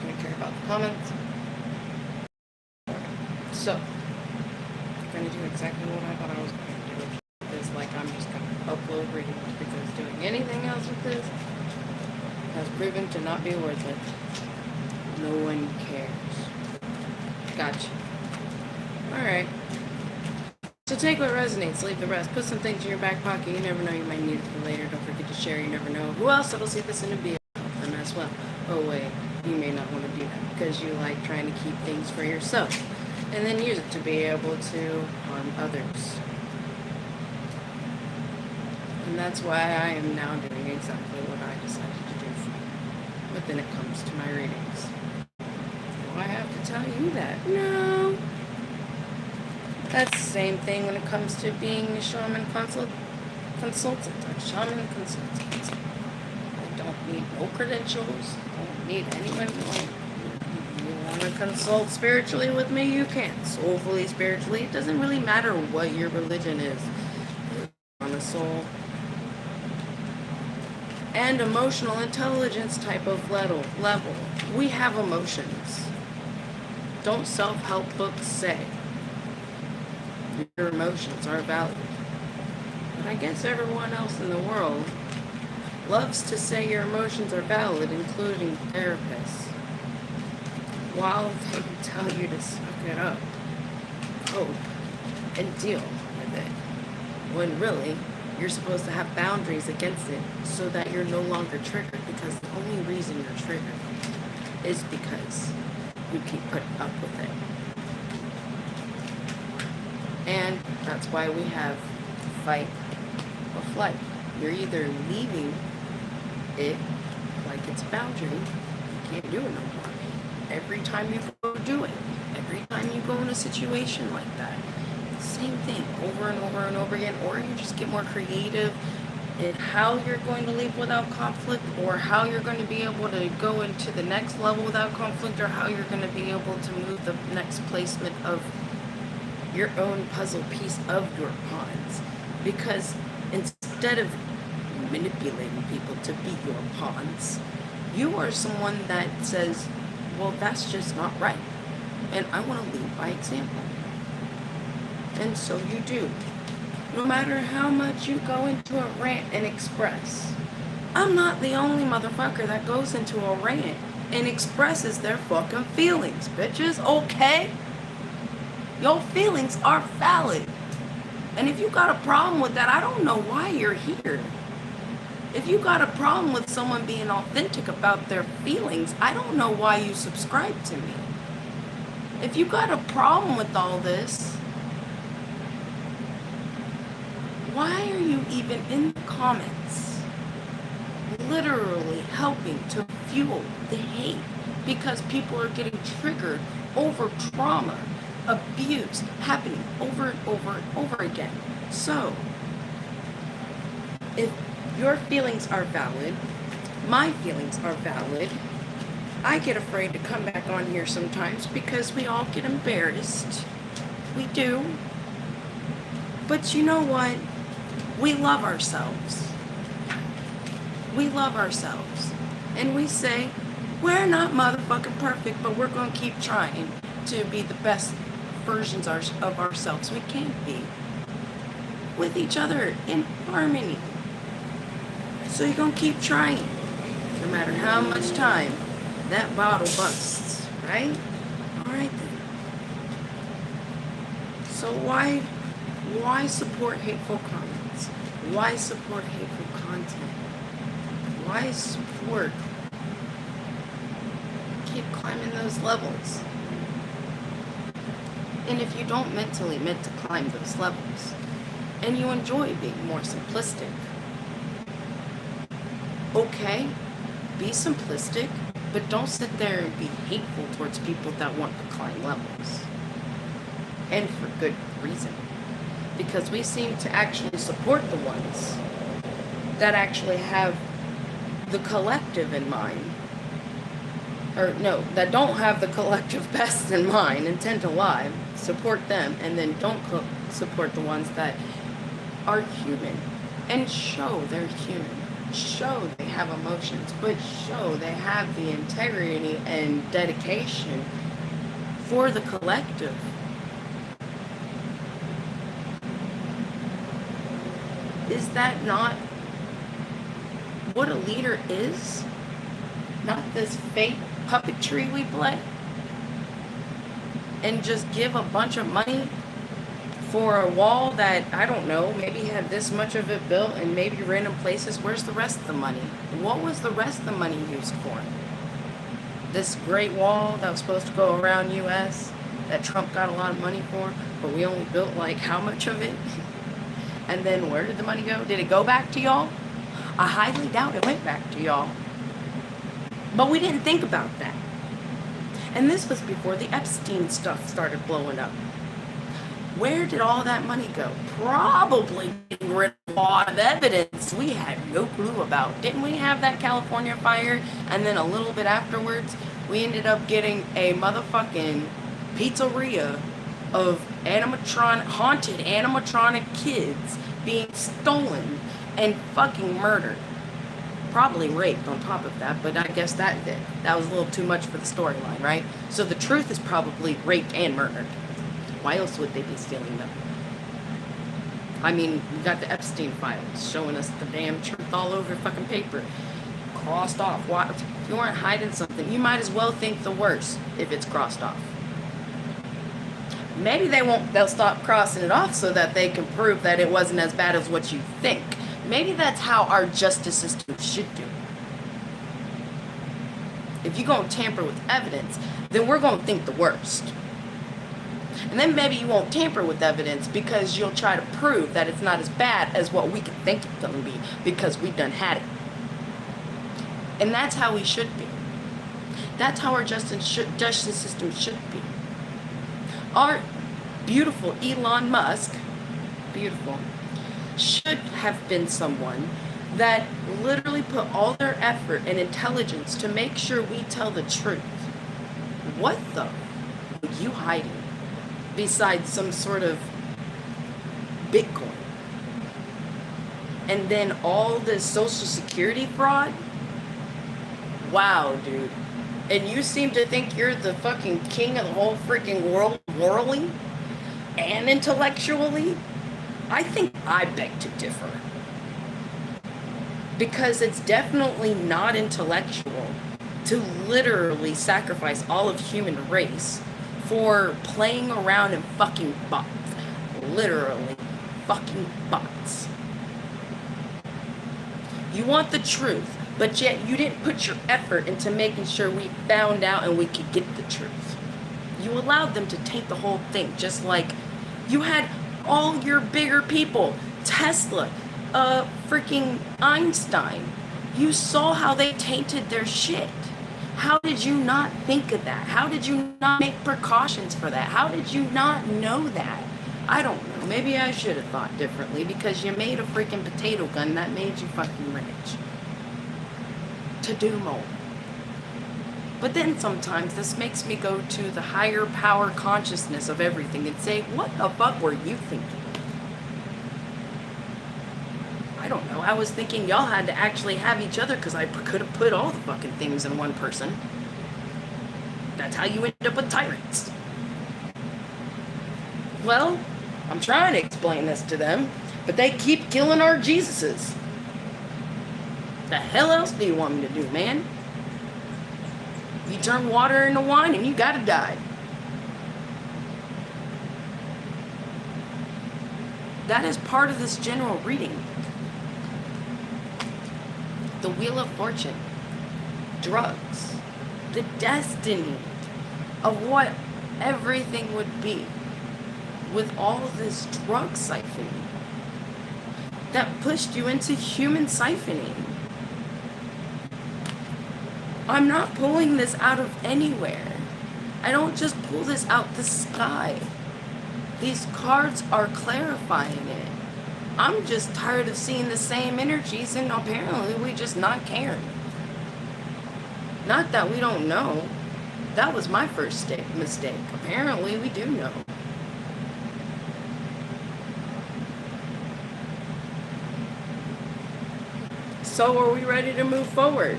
going to care about the comments. So, I'm going to do exactly what I thought I was going to do with this. Like, I'm just going to upload readings because doing anything else with this has proven to not be worth it. No one cares. Gotcha. Alright. So take what resonates, leave the rest. Put some things in your back pocket. You never know, you might need it for later. Don't forget to share. You never know who else that'll see this in a video and as well. Oh wait, you may not want to do that because you like trying to keep things for yourself and then use it to be able to harm others. And that's why I am now doing exactly what I decided to do for you. But then it comes to my readings. Do I have to tell you that? No. That's the same thing when it comes to being a shaman consultant. A shaman consultant. I don't need no credentials. I don't need anyone. You want to consult spiritually with me? You can. Soulfully, spiritually. It doesn't really matter what your religion is. On a soul and emotional intelligence type of level. We have emotions. Don't self-help books say your emotions are valid. But I guess everyone else in the world loves to say your emotions are valid, including therapists, while they tell you to suck it up, cope, and deal with it. When really, you're supposed to have boundaries against it so that you're no longer triggered, because the only reason you're triggered is because you keep putting up with it. And that's why we have fight or flight. You're either leaving it like it's a boundary, you can't do it no more. Every time you go do it, every time you go in a situation like that, same thing over and over and over again, or you just get more creative in how you're going to leave without conflict, or how you're going to be able to go into the next level without conflict, or how you're going to be able to move the next placement of your own puzzle piece of your pawns. Because instead of manipulating people to be your pawns, you are someone that says, well, that's just not right, and I want to lead by example. And so you do. No matter how much you go into a rant and express. I'm not the only motherfucker that goes into a rant and expresses their fucking feelings, bitches, okay? Your feelings are valid. And if you got a problem with that, I don't know why you're here. If you got a problem with someone being authentic about their feelings, I don't know why you subscribe to me. If you got a problem with all this, why are you even in the comments? Literally helping to fuel the hate because people are getting triggered over trauma, abuse happening over and over and over again. So, if your feelings are valid, my feelings are valid, I get afraid to come back on here sometimes because we all get embarrassed. We do. But you know what? We love ourselves. We love ourselves. And we say, we're not motherfucking perfect, but we're going to keep trying to be the best versions of ourselves we can be. With each other in harmony. So you're going to keep trying. No matter how much time that bottle busts, right? Alright then. So why support hateful comments? Why support hateful content? Why support? Keep climbing those levels. And if you don't mentally meant to climb those levels, and you enjoy being more simplistic, okay, be simplistic, but don't sit there and be hateful towards people that want to climb levels. And for good reason. Because we seem to actually support the ones that actually have the collective in mind. Or no, that don't have the collective best in mind and tend to lie. Support them, and then don't support the ones that are human and show they're human. show they have emotions, but show they have the integrity and dedication for the collective. Is that not what a leader is? Not this fake puppetry we play? And just give a bunch of money for a wall that, I don't know, maybe had this much of it built and maybe random places. Where's the rest of the money? What was the rest of the money used for? This great wall that was supposed to go around US that Trump got a lot of money for, but we only built like how much of it? And then where did the money go? Did it go back to y'all? I highly doubt it went back to y'all. But we didn't think about that. And this was before the Epstein stuff started blowing up. Where did all that money go? Probably getting rid of a lot of evidence we had no clue about. Didn't we have that California fire? And then a little bit afterwards, we ended up getting a motherfucking pizzeria of haunted animatronic kids being stolen and fucking murdered. Probably raped on top of that, but I guess that was a little too much for the storyline, right? So the truth is probably raped and murdered. Why else would they be stealing them? I mean, we got the Epstein files showing us the damn truth all over fucking paper. Crossed off. Why? If you weren't hiding something, you might as well think the worst if it's crossed off. Maybe they'll stop crossing it off so that they can prove that it wasn't as bad as what you think. Maybe that's how our justice system should do. If you're going to tamper with evidence, then we're going to think the worst. And then maybe you won't tamper with evidence because you'll try to prove that it's not as bad as what we can think it's going to be because we done had it. And that's how we should be. That's how our justice system should be. Our beautiful Elon Musk, beautiful, should have been someone that literally put all their effort and intelligence to make sure we tell the truth. What the are you hiding besides some sort of Bitcoin? And then all this Social Security fraud? Wow, dude. And you seem to think you're the fucking king of the whole freaking world morally and intellectually? I think I beg to differ. Because it's definitely not intellectual to literally sacrifice all of human race for playing around in fucking bots. Literally fucking bots. You want the truth. But yet you didn't put your effort into making sure we found out and we could get the truth. You allowed them to taint the whole thing, just like you had all your bigger people, Tesla, freaking Einstein. You saw how they tainted their shit. How did you not think of that? How did you not make precautions for that? How did you not know that? I don't know. Maybe I should have thought differently because you made a freaking potato gun that made you fucking rich. To do more. But then sometimes this makes me go to the higher power consciousness of everything and say, what the fuck were you thinking? I don't know. I was thinking y'all had to actually have each other because I could have put all the fucking things in one person. That's how you end up with tyrants. Well, I'm trying to explain this to them, but they keep killing our Jesuses. The hell else do you want me to do, man? You turn water into wine and you gotta die. That is part of this general reading. The Wheel of Fortune. Drugs. The destiny of what everything would be with all this drug siphoning that pushed you into human siphoning. I'm not pulling this out of anywhere. I don't just pull this out the sky. These cards are clarifying it. I'm just tired of seeing the same energies and apparently we just not caring. Not that we don't know. That was my first mistake. Apparently we do know. so are we ready to move forward?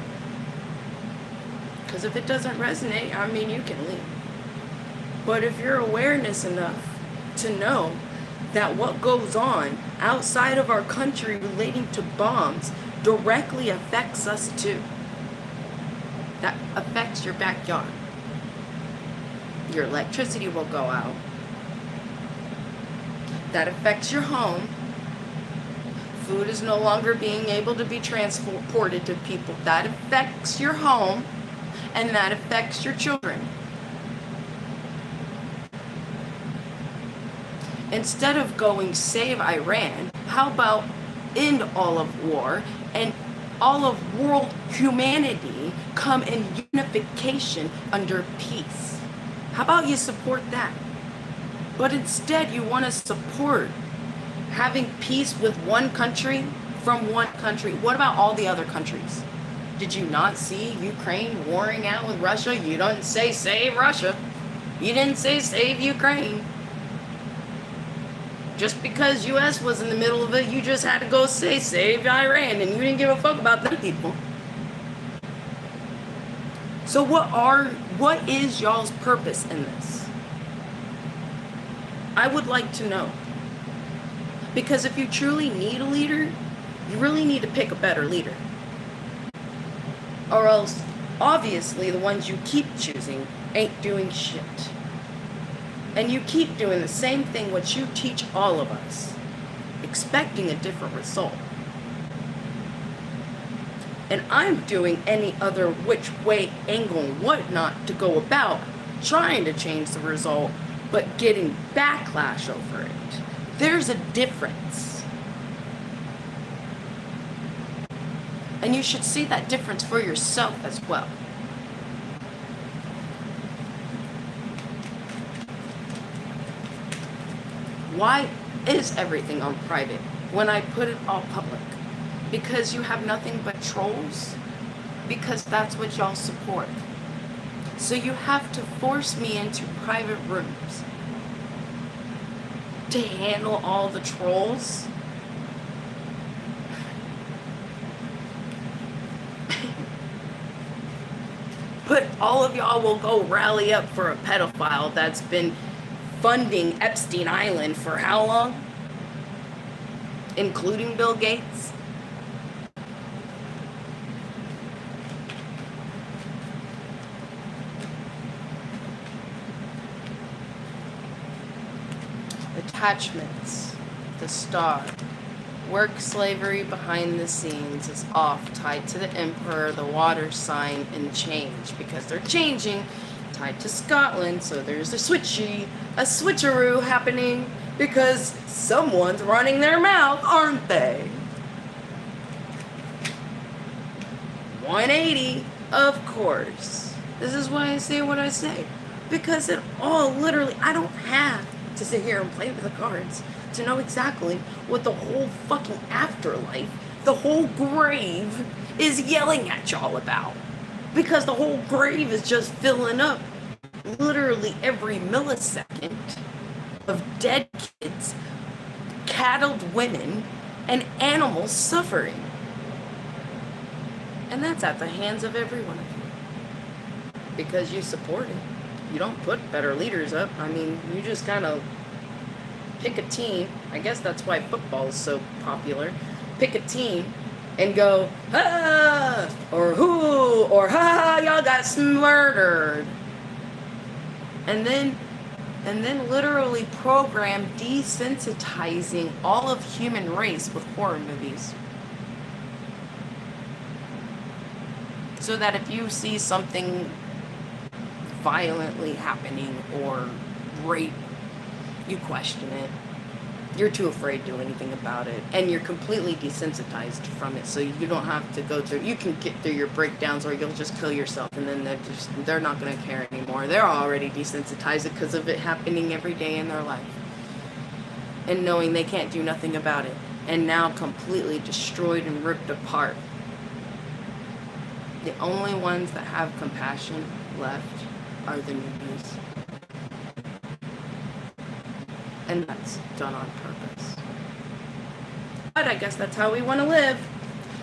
Because if it doesn't resonate, I mean, you can leave. But if you're awareness enough to know that what goes on outside of our country relating to bombs directly affects us too. That affects your backyard. Your electricity will go out. That affects your home. Food is no longer being able to be transported to people. That affects your home, and that affects your children. Instead of going save Iran, how about end all of war and all of world humanity come in unification under peace? How about you support that? But instead you want to support having peace with one country from one country. What about all the other countries? Did you not see Ukraine warring out with Russia? You didn't say save Russia. You didn't say save Ukraine. Just because US was in the middle of it, you just had to go say save Iran, and you didn't give a fuck about them people. So what is y'all's purpose in this? I would like to know. Because if you truly need a leader, you really need to pick a better leader. Or else, obviously, the ones you keep choosing ain't doing shit. And you keep doing the same thing what you teach all of us, expecting a different result. And I'm doing any other which way, angle, and whatnot to go about trying to change the result, but getting backlash over it. There's a difference. And you should see that difference for yourself as well. Why is everything on private when I put it all public? Because you have nothing but trolls? Because that's what y'all support. So you have to force me into private rooms to handle all the trolls? But all of y'all will go rally up for a pedophile that's been funding Epstein Island for how long? Including Bill Gates? Attachments, the star. Work slavery behind the scenes is off, tied to the emperor, the water sign, and change. Because they're changing, tied to Scotland, so there's a switcheroo happening, because someone's running their mouth, aren't they? 180, of course. This is why I say what I say. Because it all literally, I don't have to sit here and play with the cards to know exactly what the whole fucking afterlife, the whole grave, is yelling at y'all about. Because the whole grave is just filling up literally every millisecond of dead kids, cattled women, and animals suffering. And that's at the hands of every one of you. Because you support it. You don't put better leaders up. I mean, you just kind of pick a team. I guess that's why football is so popular. Pick a team and go, ah, or who, or ha, y'all got murdered. And then literally program desensitizing all of human race with horror movies. So that if you see something violently happening or rape, you question it. You're too afraid to do anything about it, and you're completely desensitized from it, so you don't have to go through. You can get through your breakdowns, or you'll just kill yourself, and then they're not going to care anymore. They're already desensitized because of it happening every day in their life, and knowing they can't do nothing about it, and now completely destroyed and ripped apart. The only ones that have compassion left are the newbies. And that's done on purpose. But I guess that's how we want to live.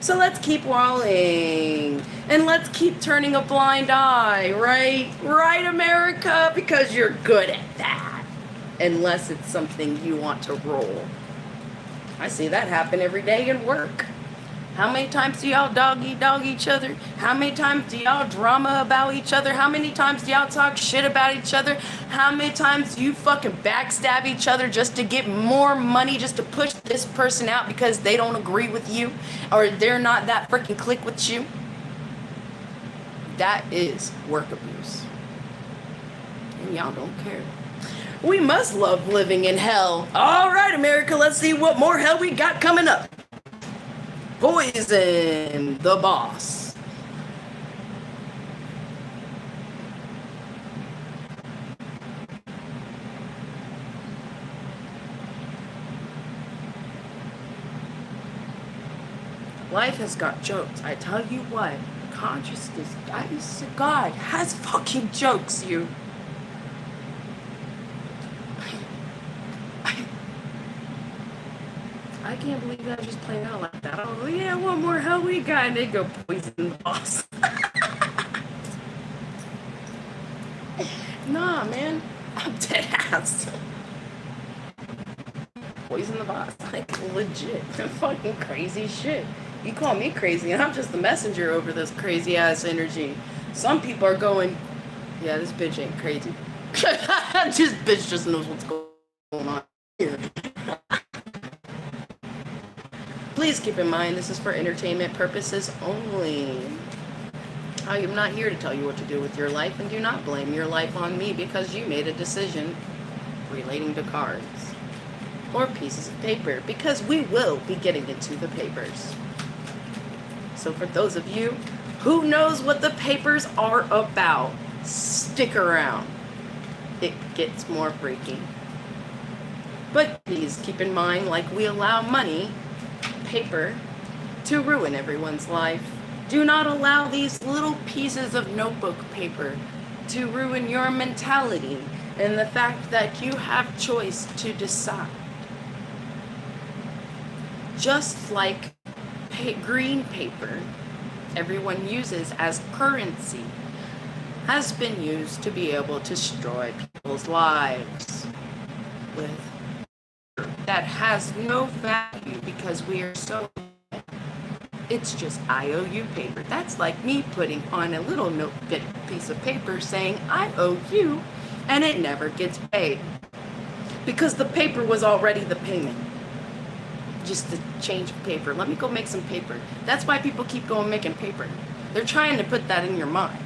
So let's keep walling. And let's keep turning a blind eye, right? Right, America? Because you're good at that. Unless it's something you want to roll. I see that happen every day in work. How many times do y'all dog each other? How many times do y'all drama about each other? How many times do y'all talk shit about each other? How many times do you fucking backstab each other just to get more money, just to push this person out because they don't agree with you? Or they're not that freaking click with you? That is work abuse. And y'all don't care. We must love living in hell. All right, America, let's see what more hell we got coming up. Poison the boss. Life has got jokes. I tell you what, consciousness, God has fucking jokes, you. I can't believe that just played out like that. Oh, yeah, what more hell we got? And they go poison the boss. Nah, man. I'm dead ass. Poison the boss. Like, legit. Fucking crazy shit. You call me crazy, and I'm just the messenger over this crazy ass energy. Some people are going, yeah, this bitch ain't crazy. This bitch just knows what's going on here. Please keep in mind, this is for entertainment purposes only. I am not here to tell you what to do with your life, and do not blame your life on me because you made a decision relating to cards or pieces of paper, because we will be getting into the papers. So for those of you who knows what the papers are about, stick around. It gets more freaky. But please keep in mind, like we allow money, paper, to ruin everyone's life. Do not allow these little pieces of notebook paper to ruin your mentality and the fact that you have choice to decide. Just like green paper everyone uses as currency has been used to be able to destroy people's lives with that has no value because we are so, it's just IOU paper. That's like me putting on a little piece of paper saying I owe you, and it never gets paid because the paper was already the payment. Just the change of paper. Let me go make some paper. That's why people keep going making paper. They're trying to put that in your mind.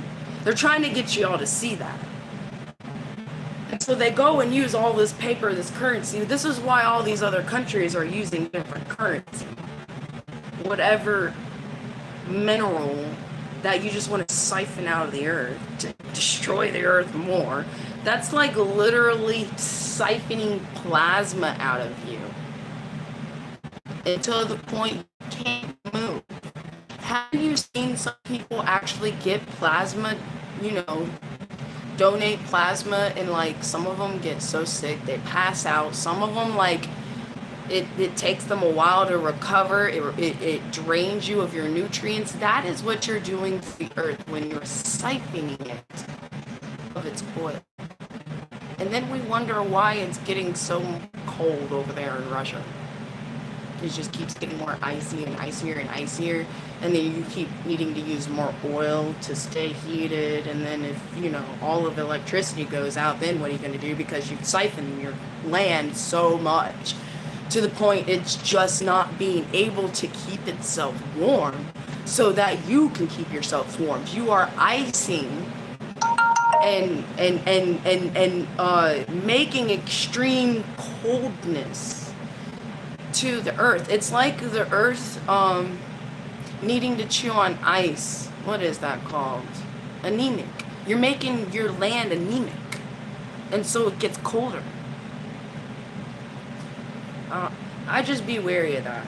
They're trying to get you all to see that. And so they go and use all this paper, this currency. This is why all these other countries are using different currency. Whatever mineral that you just want to siphon out of the earth to destroy the earth more. That's like literally siphoning plasma out of you until the point you can't move. Have you seen some people actually get plasma, donate plasma, and like some of them get so sick they pass out. Some of them, like, it takes them a while to recover. It drains you of your nutrients. That is what you're doing to the earth when you're siphoning it of its oil. And then we wonder why it's getting so cold over there in Russia. It just keeps getting more icy and icier and icier, and then you keep needing to use more oil to stay heated, and then if, all of the electricity goes out, then what are you going to do? Because you've siphoned your land so much to the point it's just not being able to keep itself warm so that you can keep yourself warm. You are icing and making extreme coldness to the earth. It's like the earth needing to chew on ice. What is that called? Anemic. You're making your land anemic, and so it gets colder. I just be wary of that.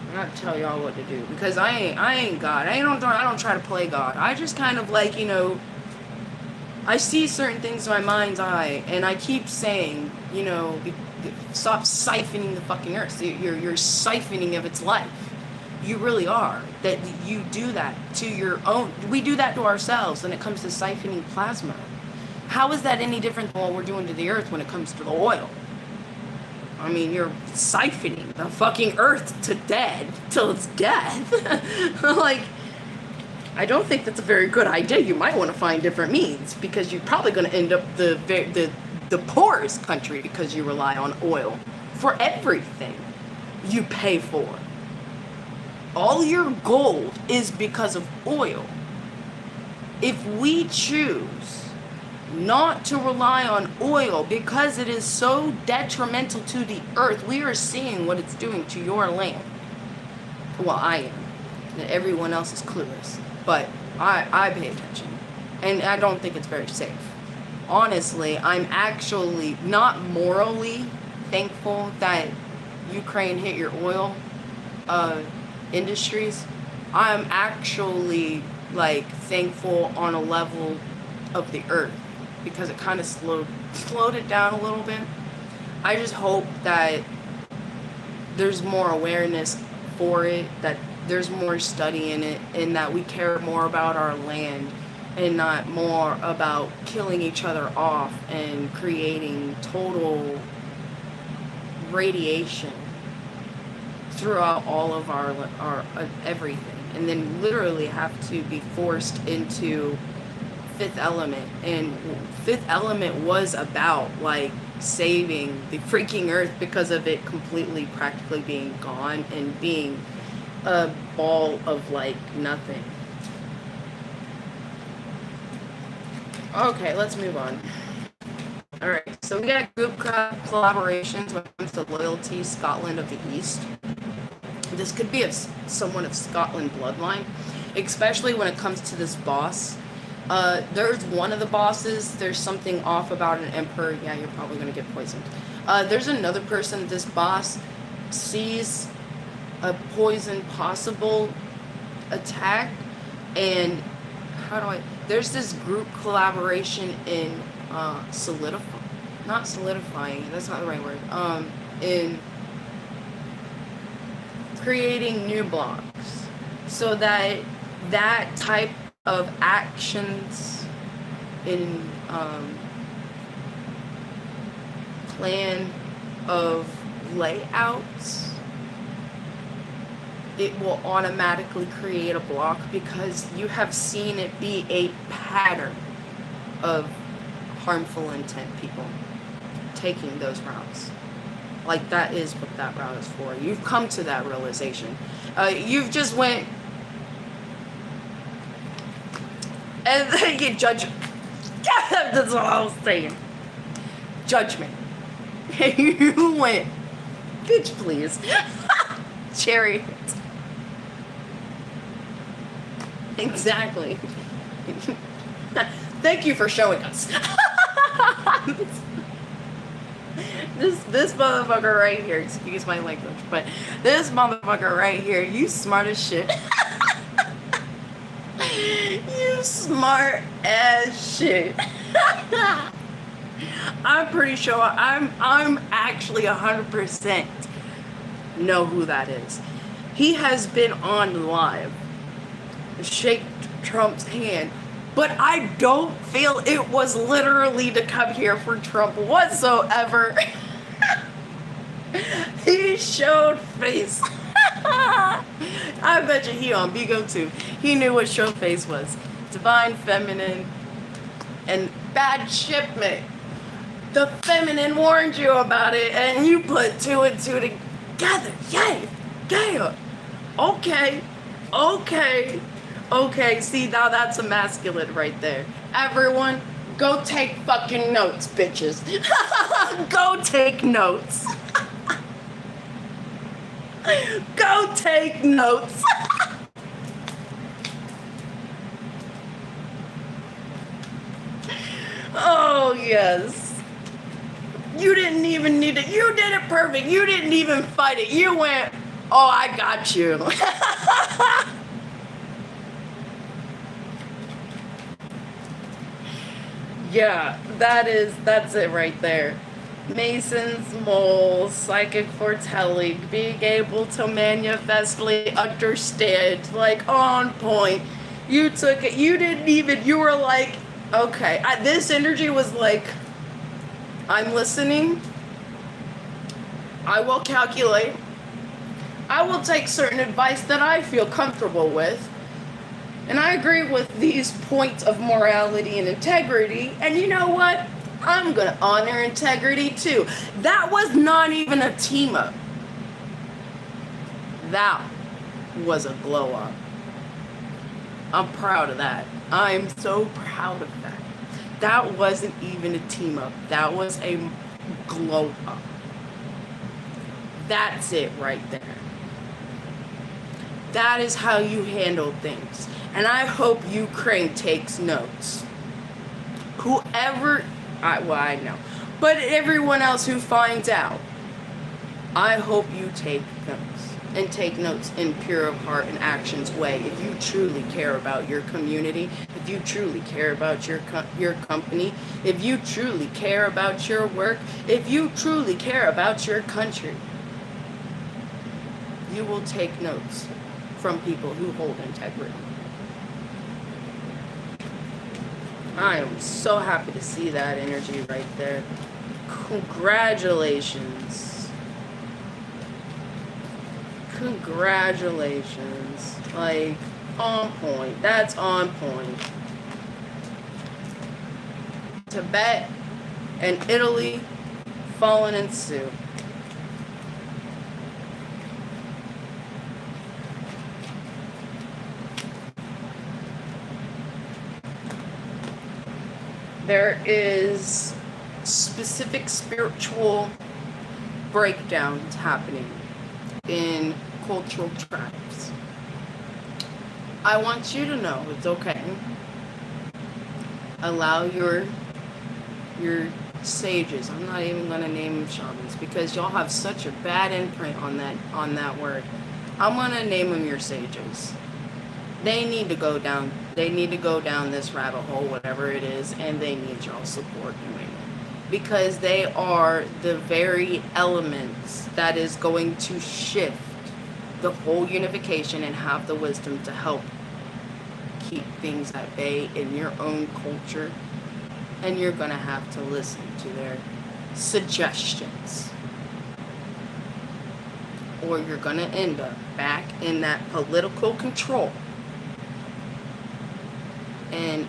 I'm not tell y'all what to do because I ain't God. I don't try to play God. I just kind of like, I see certain things in my mind's eye, and I keep saying, stop siphoning the fucking earth. You're siphoning of its life. You really are. That you do that to your own. We do that to ourselves when it comes to siphoning plasma. How is that any different than what we're doing to the earth when it comes to the oil? I mean, you're siphoning the fucking earth to dead till it's death. Like, I don't think that's a very good idea. You might want to find different means, because you're probably going to end up the poorest country because you rely on oil for everything you pay for. All your gold is because of oil. If we choose not to rely on oil because it is so detrimental to the earth, we are seeing what it's doing to your land. Well, I am. And everyone else is clueless. But I pay attention. And I don't think it's very safe. Honestly, I'm actually not morally thankful that Ukraine hit your oil industries. I'm actually like thankful on a level of the earth, because it kind of slowed it down a little bit. I just hope that there's more awareness for it, that there's more study in it, and that we care more about our land and not more about killing each other off and creating total radiation throughout all of our everything, and then literally have to be forced into Fifth Element. And Fifth Element was about like saving the freaking earth because of it completely practically being gone and being a ball of like nothing. Okay, let's move on. Alright, so we got group collaborations when it comes to loyalty, Scotland of the East. This could be someone of Scotland bloodline, especially when it comes to this boss. There's one of the bosses, there's something off about an emperor. Yeah, you're probably going to get poisoned. There's another person, this boss sees a poison possible attack, and there's this group collaboration in not solidifying, that's not the right word, in creating new blocks, so that that type of actions in plan of layouts, it will automatically create a block, because you have seen it be a pattern of harmful intent people taking those routes. Like, that is what that route is for. You've come to that realization. You've just went and then you judge. That's what I was saying. Judgment. You went, bitch, please. Cherry. Exactly. Thank you for showing us. This motherfucker right here, excuse my language, but this motherfucker right here, you smart as shit. You smart as shit. I'm pretty sure I'm actually 100% know who that is. He has been on live, shake Trump's hand, but I don't feel it was literally to come here for Trump whatsoever. He showed face. I bet you he on Bigo too. He knew what show face was. Divine feminine and bad shipment. The feminine warned you about it, and you put two and two together. Yay! Yeah. Okay, see, now that's a masculine right there. Everyone, go take fucking notes, bitches. Go take notes. Go take notes. Oh, yes. You didn't even need it. You did it perfect. You didn't even fight it. You went, oh, I got you. Yeah, that's it right there. Masons, moles, psychic foretelling, being able to manifestly understand, like on point. You took it, you didn't even, you were like, okay. This energy was like, I'm listening. I will calculate. I will take certain advice that I feel comfortable with. And I agree with these points of morality and integrity. And you know what? I'm going to honor integrity too. That was not even a team up. That was a glow up. I'm proud of that. I'm so proud of that. That wasn't even a team up. That was a glow up. That's it right there. That is how you handle things. And I hope Ukraine takes notes. Whoever, I know. But everyone else who finds out, I hope you take notes. And take notes in pure of heart and actions way. If you truly care about your community, if you truly care about your company, if you truly care about your work, if you truly care about your country, you will take notes from people who hold integrity. I am so happy to see that energy right there. Congratulations. Congratulations. Like, on point. That's on point. Tibet and Italy falling in suit. There is specific spiritual breakdowns happening in cultural tribes. I want you to know it's okay. Allow your sages. I'm not even going to name them shamans because y'all have such a bad imprint on that word. I'm going to name them your sages. They need to go down. They need to go down this rabbit hole, whatever it is, and they need y'all support doing it because they are the very elements that is going to shift the whole unification and have the wisdom to help keep things at bay in your own culture. And you're going to have to listen to their suggestions. Or you're going to end up back in that political control. And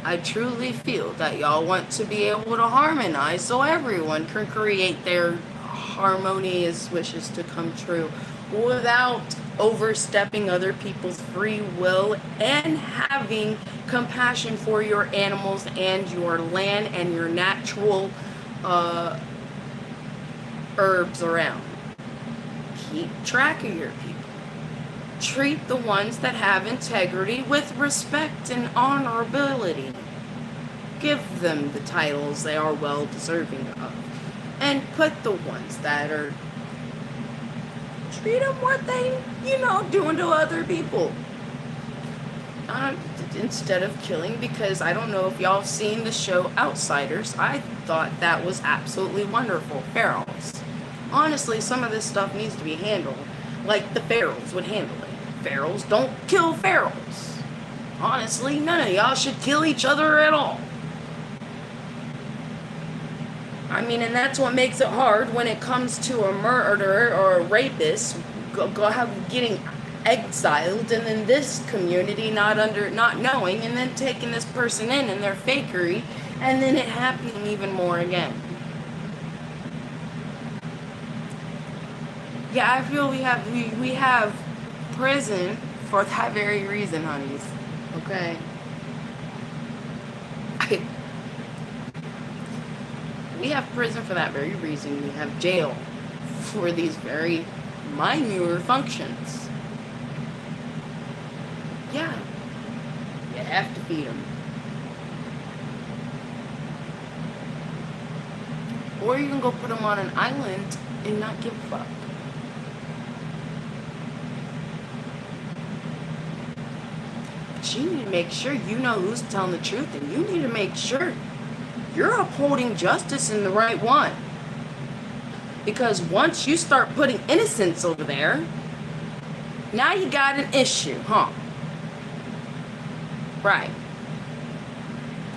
I truly feel that y'all want to be able to harmonize so everyone can create their harmonious wishes to come true without overstepping other people's free will and having compassion for your animals and your land and your natural herbs around. Keep track of your people. Treat the ones that have integrity with respect and honorability. Give them the titles they are well deserving of. And put the ones that are, treat them what they, doing to other people. Instead of killing, because I don't know if y'all have seen the show Outsiders. I thought that was absolutely wonderful. Ferals. Honestly, some of this stuff needs to be handled like the ferals would handle it. Ferals don't kill ferals. Honestly, none of y'all should kill each other at all. I mean, and that's what makes it hard when it comes to a murderer or a rapist getting exiled, and then this community not knowing, and then taking this person in their fakery, and then it happening even more again. Yeah, I feel we have prison for that very reason, honeys. Okay. We have prison for that very reason. We have jail for these very minor functions. Yeah. You have to feed them. Or you can go put them on an island and not give a fuck. But you need to make sure you know who's telling the truth, and you need to make sure you're upholding justice in the right one. Because once you start putting innocents over there, now you got an issue, huh? Right.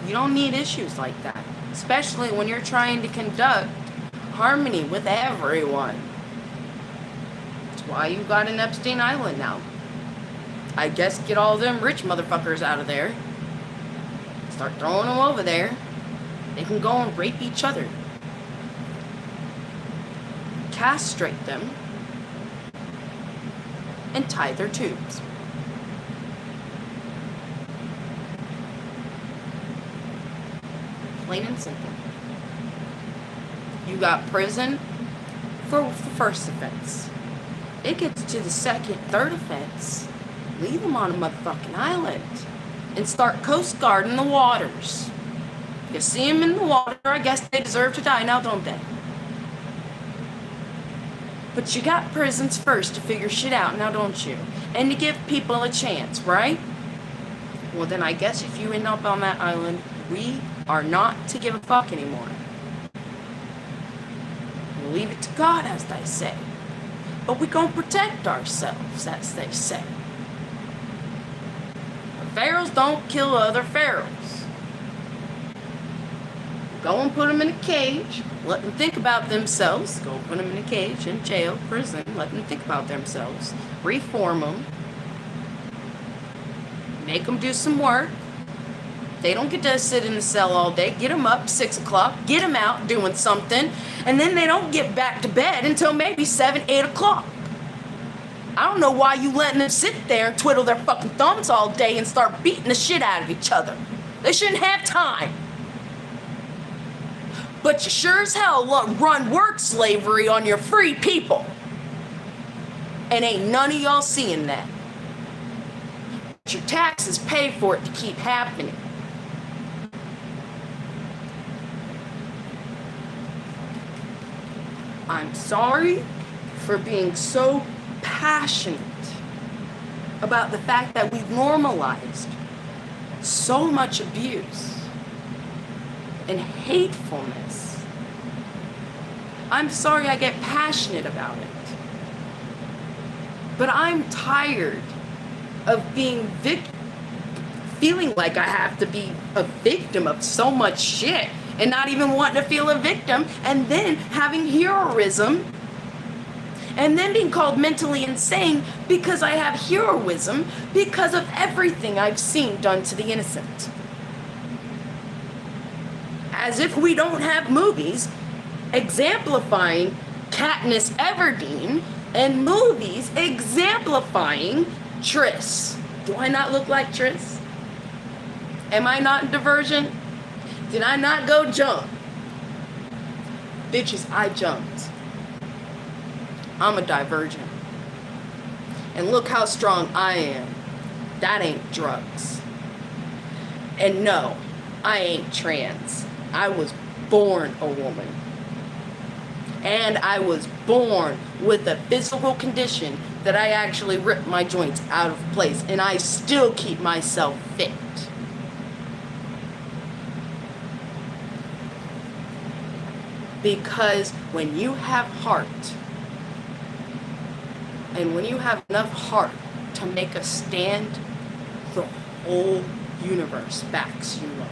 You don't need issues like that. Especially when you're trying to conduct harmony with everyone. That's why you got an Epstein Island now. I guess get all them rich motherfuckers out of there. Start throwing them over there. They can go and rape each other. Castrate them. And tie their tubes. Plain and simple. You got prison for first offense. It gets to the second, third offense. Leave them on a motherfucking island. And start coast guarding the waters. You see them in the water, I guess they deserve to die now, don't they? But you got prisons first to figure shit out, now don't you? And to give people a chance, right? Well then I guess if you end up on that island, we are not to give a fuck anymore. We'll leave it to God, as they say. But we gonna protect ourselves, as they say. Pharaohs don't kill other pharaohs. Go and put them in a cage. Let them think about themselves. Go put them in a cage, in jail, prison. Let them think about themselves. Reform them. Make them do some work. They don't get to sit in the cell all day. Get them up 6 o'clock. Get them out doing something. And then they don't get back to bed until maybe 7, 8 o'clock. I don't know why you letting them sit there and twiddle their fucking thumbs all day and start beating the shit out of each other. They shouldn't have time. But you sure as hell run work slavery on your free people. And ain't none of y'all seeing that. But your taxes pay for it to keep happening. I'm sorry for being so passionate about the fact that we've normalized so much abuse and hatefulness. I'm sorry I get passionate about it. But I'm tired of being feeling like I have to be a victim of so much shit and not even wanting to feel a victim, and then having heroism and then being called mentally insane because I have heroism because of everything I've seen done to the innocent. As if we don't have movies exemplifying Katniss Everdeen and movies exemplifying Triss. Do I not look like Triss? Am I not in Divergent? Did I not go jump? Bitches, I jumped. I'm a Divergent. And look how strong I am. That ain't drugs. And no, I ain't trans. I was born a woman. And I was born with a physical condition that I actually rip my joints out of place. And I still keep myself fit. Because when you have heart, and when you have enough heart to make a stand, the whole universe backs you up.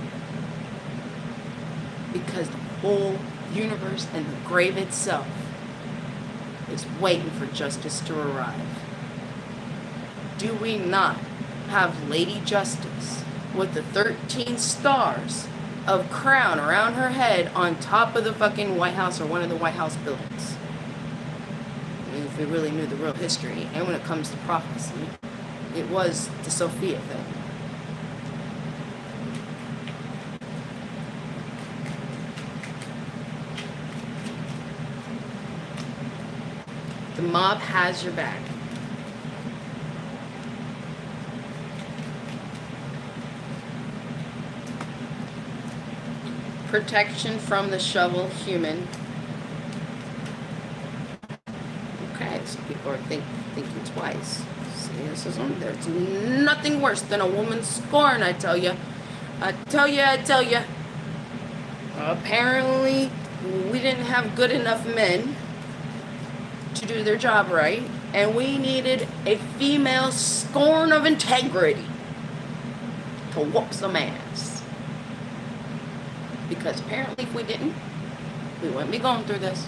Because the whole universe and the grave itself is waiting for justice to arrive. Do we not have Lady Justice with the 13 stars of crown around her head on top of the fucking White House or one of the White House buildings? I mean, if we really knew the real history, and when it comes to prophecy, it was the Sophia thing. The mob has your back. Protection from the shovel human. Okay, so people are thinking twice. See, this is on there. There's nothing worse than a woman's scorn, I tell you. I tell you. Apparently, we didn't have good enough men to do their job right, and we needed a female scorn of integrity to whoop some ass. Because apparently if we didn't, we wouldn't be going through this.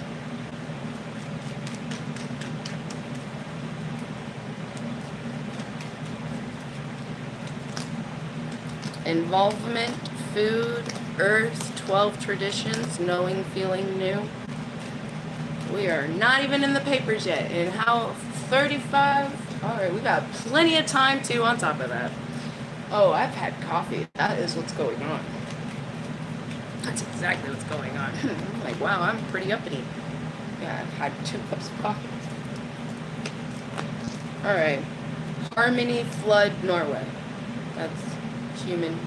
Involvement, food, earth, 12 traditions, knowing, feeling new. We are not even in the papers yet. And how 35? Alright, we got plenty of time too on top of that. Oh, I've had coffee. That is what's going on. That's exactly what's going on. I'm like, wow, I'm pretty uppity. Yeah, I've had 2 cups of coffee. Alright. Harmony, flood, Norway. That's human.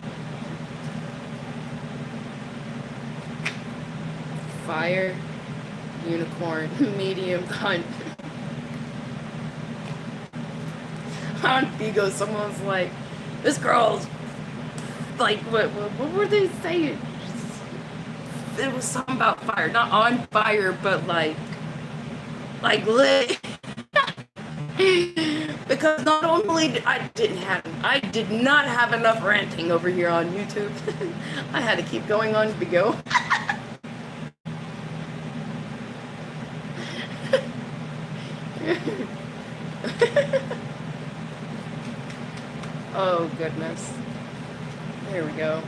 Fire, unicorn, medium, hunt. On Bigo, someone's like, this girl's like, what were they saying? It was something about fire, not on fire, but like lit. Because not only did I did not have enough ranting over here on YouTube. I had to keep going on Bigo. Oh goodness. There we go.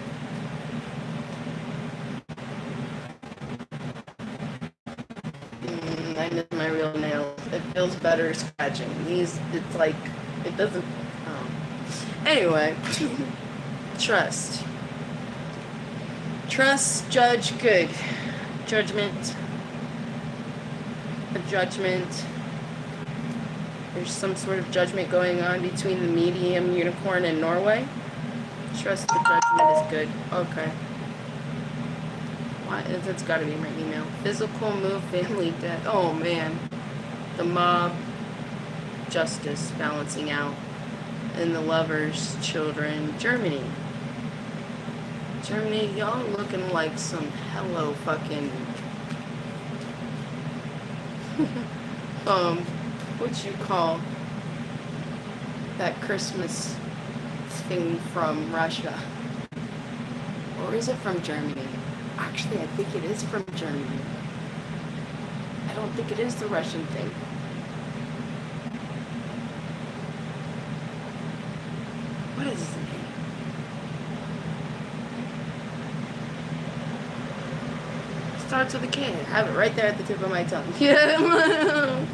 I miss my real nails. It feels better scratching. These, it's like, it doesn't, Anyway. Trust. Trust, judge, good. Judgment. A judgment. There's some sort of judgment going on between the medium, unicorn, and Norway. Trust the judgment is good. Okay. Why? That's got to be my email. Physical move, family, death. Oh, man. The mob, justice, balancing out. And the lovers, children, Germany. Germany, y'all looking like some hello fucking... what you call that Christmas thing from Russia? Or is it from Germany? Actually, I think it is from Germany. I don't think it is the Russian thing. What is his name? Starts with a K. I have it right there at the tip of my tongue. Yeah.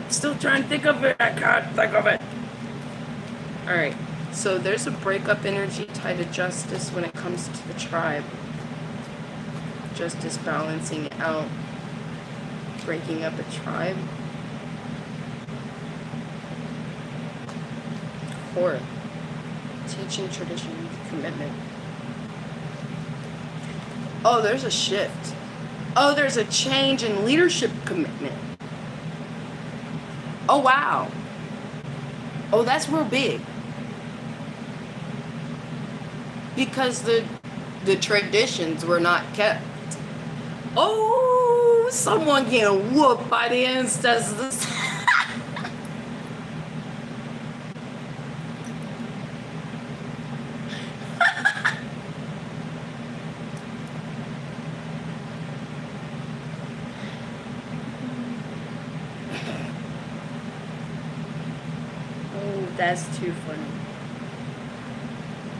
Still trying to think of it. I can't think of it. Alright. So there's a breakup energy tied to justice when it comes to the tribe. Justice balancing out. Breaking up a tribe. Or teaching tradition, commitment. Oh, there's a shift. Oh, there's a change in leadership commitment. Oh, wow. Oh, that's real big. Because the traditions were not kept. Oh, someone getting whooped by the ancestors. That's too funny.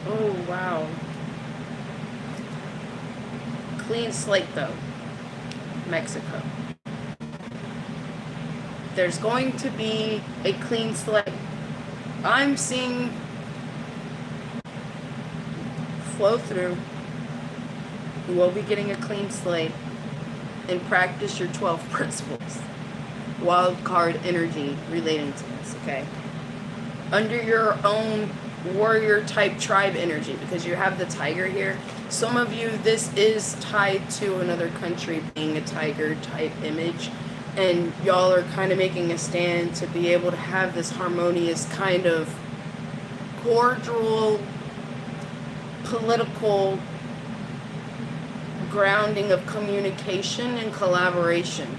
Oh, wow. Clean slate, though. Mexico. There's going to be a clean slate. I'm seeing flow through. You will be getting a clean slate and practice your 12 principles. Wild card energy relating to this, okay? Under your own warrior type tribe energy, because you have the tiger here. Some of you, this is tied to another country being a tiger type image. And y'all are kind of making a stand to be able to have this harmonious kind of cordial political grounding of communication and collaboration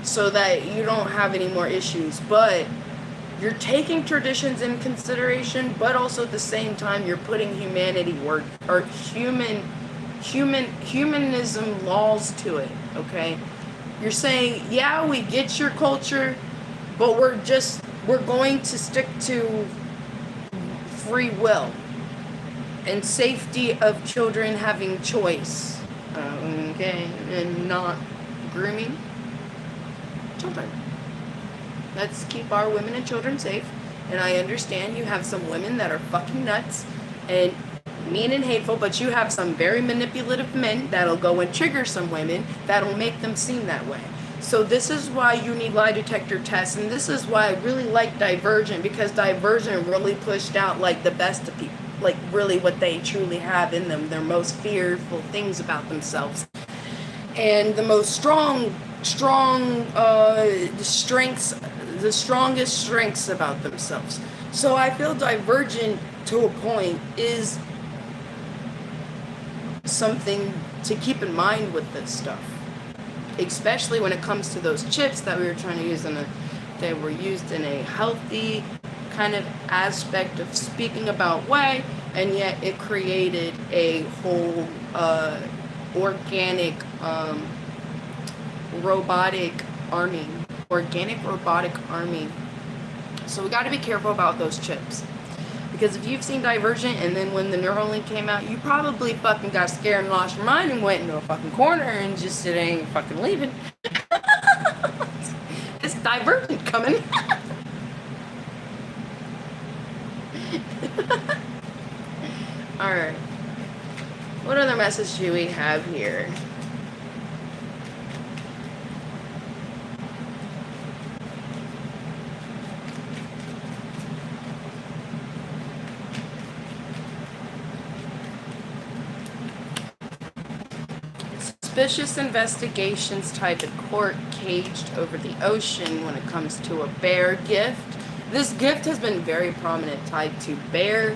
so that you don't have any more issues. But you're taking traditions in consideration, but also at the same time you're putting humanism laws to it, okay? You're saying, yeah, we get your culture, but we're going to stick to free will and safety of children having choice, okay, and not grooming children. Let's keep our women and children safe. And I understand you have some women that are fucking nuts and mean and hateful, but you have some very manipulative men that'll go and trigger some women that'll make them seem that way. So this is why you need lie detector tests, and this is why I really like Divergent, because Divergent really pushed out like the best of people, like really what they truly have in them, their most fearful things about themselves, and the most strong strengths, the strongest strengths about themselves. So I feel Divergent, to a point, is something to keep in mind with this stuff, especially when it comes to those chips that we were trying to use they were used in a healthy kind of aspect of speaking about way, and yet it created a whole organic robotic army. So we got to be careful about those chips. Because if you've seen Divergent, and then when the Neuralink came out, you probably fucking got scared and lost your mind and went into a fucking corner and just ain't fucking leaving. It's Divergent coming. Alright. What other message do we have here? Suspicious investigations tied to court caged over the ocean when it comes to a bear gift. This gift has been very prominent, tied to bear,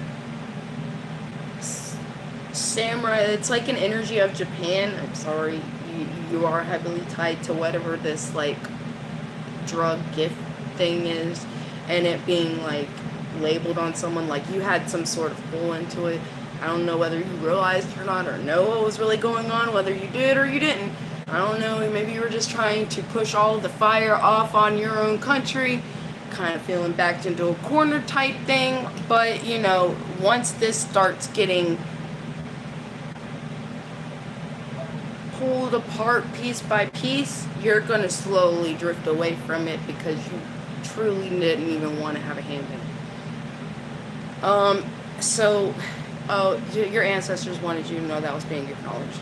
samurai. It's like an energy of Japan. I'm sorry, you are heavily tied to whatever this like drug gift thing is, and it being like labeled on someone like you had some sort of pull into it. I don't know whether you realized it or not, or know what was really going on, whether you did or you didn't. I don't know, maybe you were just trying to push all of the fire off on your own country, kind of feeling backed into a corner type thing. But, you know, once this starts getting pulled apart piece by piece, you're going to slowly drift away from it because you truly didn't even want to have a hand in it. Your ancestors wanted you to know that was being acknowledged.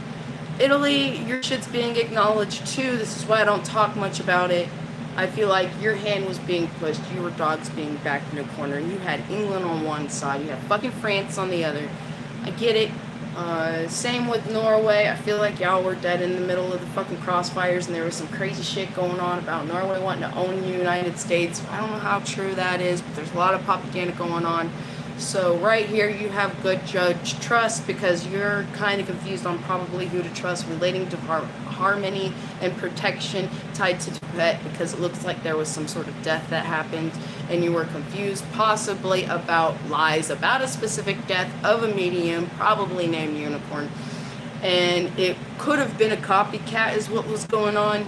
Italy, your shit's being acknowledged too. This is why I don't talk much about it. I feel like your hand was being pushed. You were dogs being backed in a corner. You had England on one side. You had fucking France on the other. I get it. Same with Norway. I feel like y'all were dead in the middle of the fucking crossfires, and there was some crazy shit going on about Norway wanting to own the United States. I don't know how true that is, but there's a lot of propaganda going on. So right here you have good judge trust, because you're kind of confused on probably who to trust relating to harmony and protection tied to Tibet, because it looks like there was some sort of death that happened and you were confused possibly about lies about a specific death of a medium, probably named Unicorn, and it could have been a copycat is what was going on.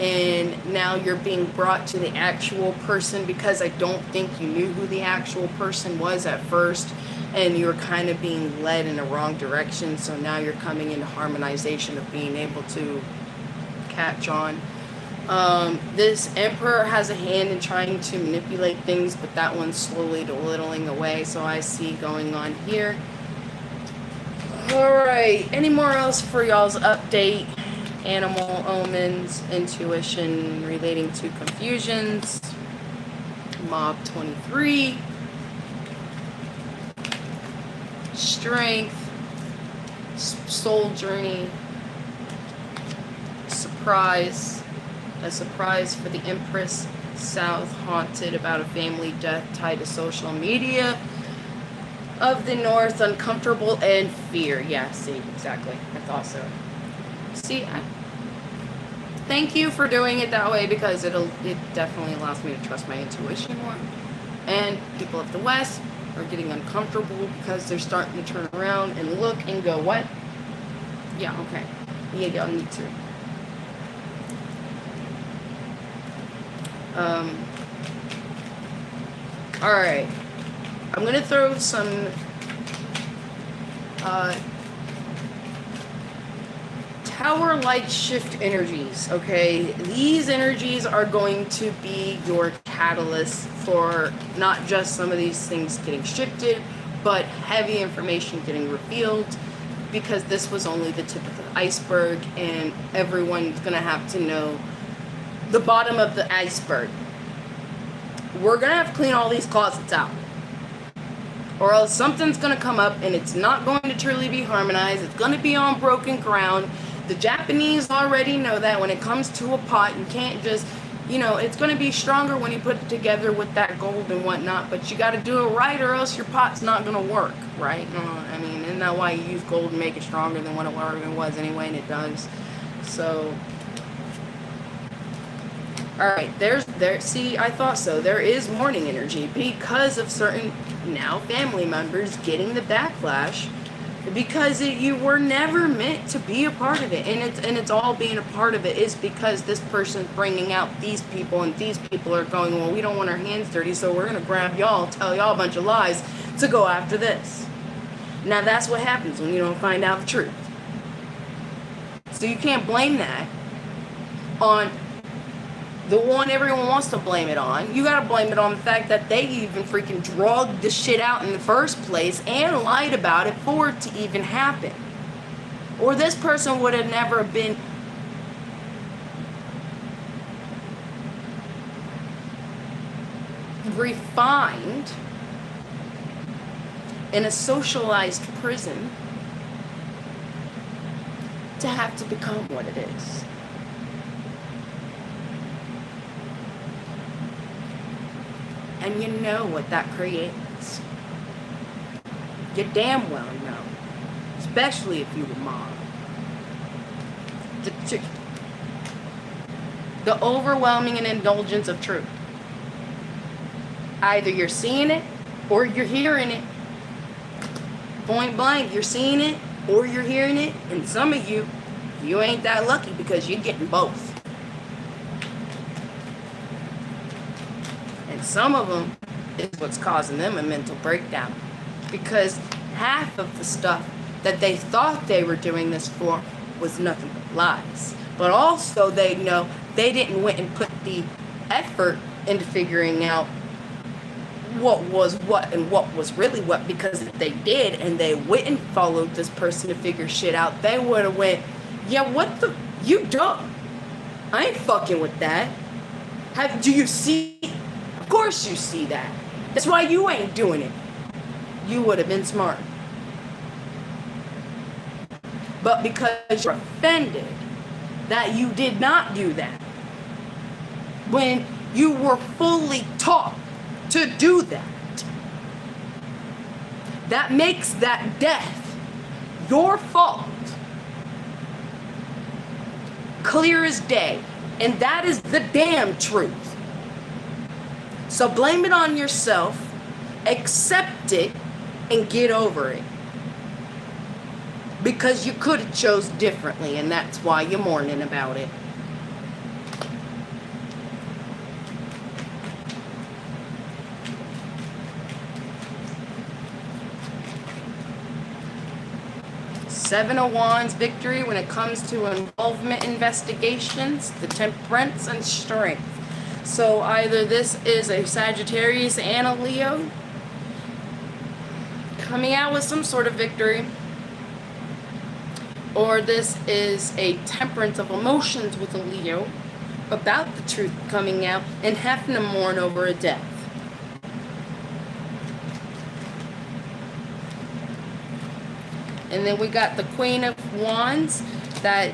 And now you're being brought to the actual person, because I don't think you knew who the actual person was at first, and you're kind of being led in the wrong direction. So now you're coming into harmonization of being able to catch on. This emperor has a hand in trying to manipulate things, but that one's slowly dwindling away. So I see going on here. All right, any more else for y'all's update? Animal omens, intuition relating to confusions, mob 23, strength, soul journey, surprise, A surprise for the Empress. South, haunted about a family death tied to social media. Of the North, uncomfortable and fear. Yeah, see, exactly. I thought so. See, thank you for doing it that way, because it definitely allows me to trust my intuition more. And people of the West are getting uncomfortable because they're starting to turn around and look and go, what? Yeah, okay. Yeah, y'all need to. Alright. I'm going to throw some tower light shift energies, okay? These energies are going to be your catalyst for not just some of these things getting shifted, but heavy information getting revealed, because this was only the tip of the iceberg, and everyone's going to have to know the bottom of the iceberg. We're going to have to clean all these closets out, or else something's going to come up and it's not going to truly be harmonized. It's going to be on broken ground. The Japanese already know that when it comes to a pot, you can't just, you know, it's going to be stronger when you put it together with that gold and whatnot, but you got to do it right, or else your pot's not going to work, right? I mean, isn't that why you use gold to make it stronger than what it was anyway, and it does. So, alright, see, I thought so. There is mourning energy because of certain now family members getting the backlash, because you were never meant to be a part of it, and it's all being a part of it is because this person's bringing out these people, and these people are going, well, we don't want our hands dirty, so we're gonna grab y'all, tell y'all a bunch of lies to go after this. Now that's what happens when you don't find out the truth. So you can't blame that on the one everyone wants to blame it on. You gotta blame it on the fact that they even freaking drugged the shit out in the first place and lied about it for it to even happen. Or this person would have never been refined in a socialized prison to have to become what it is. And you know what that creates. You damn well know. Especially if you were mom. The overwhelming and indulgence of truth. Either you're seeing it or you're hearing it. Point blank, you're seeing it or you're hearing it. And some of you ain't that lucky because you're getting both. Some of them is what's causing them a mental breakdown, because half of the stuff that they thought they were doing this for was nothing but lies. But also they know they didn't went and put the effort into figuring out what was what and what was really what, because if they did and they went and followed this person to figure shit out, they would have went, yeah, what the, you dumb. I ain't fucking with that. Do you see? Of course you see that. That's why you ain't doing it. You would have been smart. But because you're offended that you did not do that, when you were fully taught to do that, that makes that death your fault. Clear as day. And that is the damn truth. So blame it on yourself, accept it, and get over it. Because you could have chose differently, and that's why you're mourning about it. Seven of Wands victory when it comes to involvement investigations, the temperance and strength. So either this is a Sagittarius and a Leo coming out with some sort of victory, or this is a temperance of emotions with a Leo about the truth coming out and having to mourn over a death. And then we got the Queen of Wands that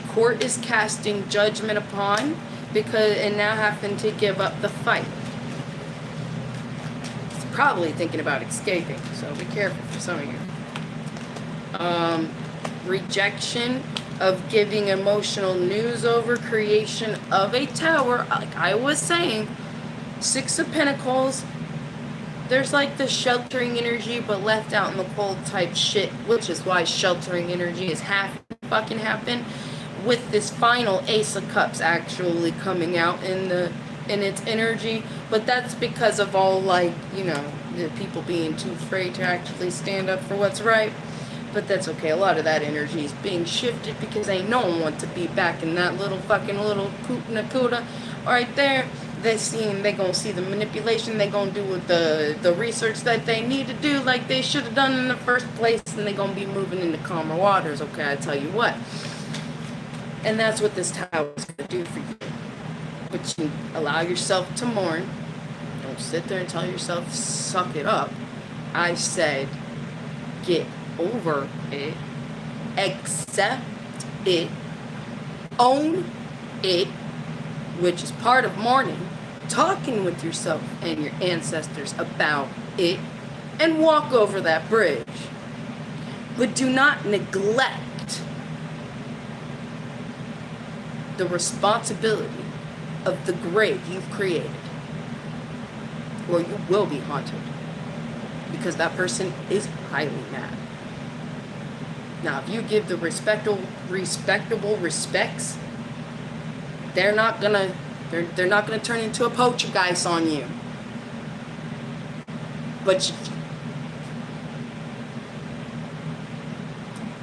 Court is casting judgment upon and now having to give up the fight. It's probably thinking about escaping, so be careful for some of you. Rejection of giving emotional news over creation of a tower, like I was saying. Six of Pentacles. There's like the sheltering energy, but left out in the cold type shit, which is why sheltering energy is fucking happen. With this final Ace of Cups actually coming out in its energy, but that's because of all, like, you know, the people being too afraid to actually stand up for what's right. But that's okay. A lot of that energy is being shifted because ain't no one want to be back in that little Nakuda right there. They gonna see the manipulation. They gonna do with the research that they need to do, like they should have done in the first place, and they gonna be moving into calmer waters. Okay, I tell you what. And that's what this tower is gonna do for you. But you allow yourself to mourn. Don't sit there and tell yourself suck it up. I said get over it, accept it, own it, which is part of mourning, talking with yourself and your ancestors about it, and walk over that bridge. But do not neglect the responsibility of the grave you've created, or you will be haunted, because that person is highly mad. Now, if you give the respectable respects, they're not gonna turn into a poltergeist on you. But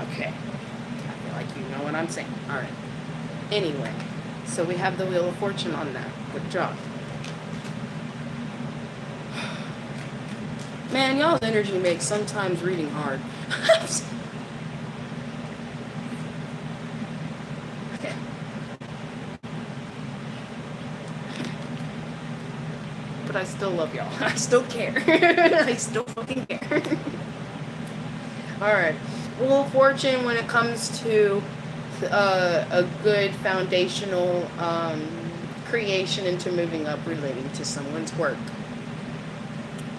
okay, I feel like you know what I'm saying. All right. Anyway, so we have the Wheel of Fortune on that. Good job. Man, y'all's energy makes sometimes reading hard. Okay. But I still love y'all. I still care. I still fucking care. Alright. Wheel of Fortune, when it comes to a good foundational creation into moving up relating to someone's work.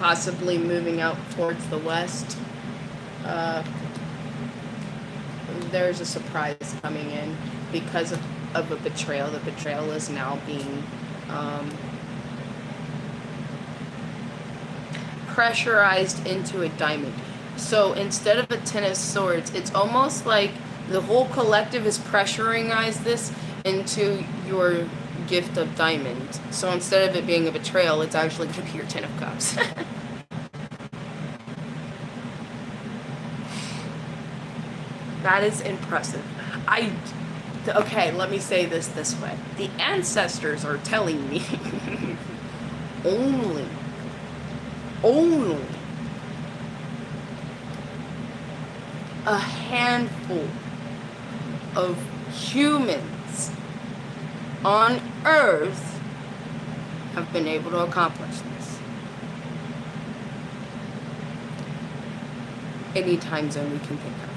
Possibly moving out towards the west. There's a surprise coming in because of a betrayal. The betrayal is now being pressurized into a diamond. So instead of a Ten of Swords, it's almost like the whole collective is pressurizing this into your gift of diamond. So instead of it being a betrayal, it's actually going to be your Ten of Cups. That is impressive. Okay, let me say this way. The ancestors are telling me only a handful of humans on Earth have been able to accomplish this. Any time zone we can think of.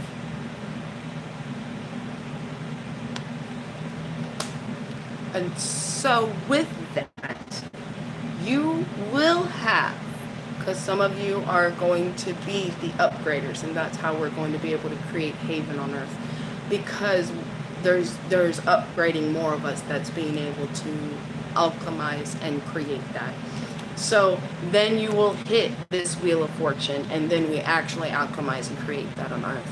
And so with that, you will have, because some of you are going to be the upgraders, and that's how we're going to be able to create Haven on Earth, because there's upgrading more of us that's being able to alchemize and create that. So then you will hit this Wheel of Fortune, and then we actually alchemize and create that on Earth.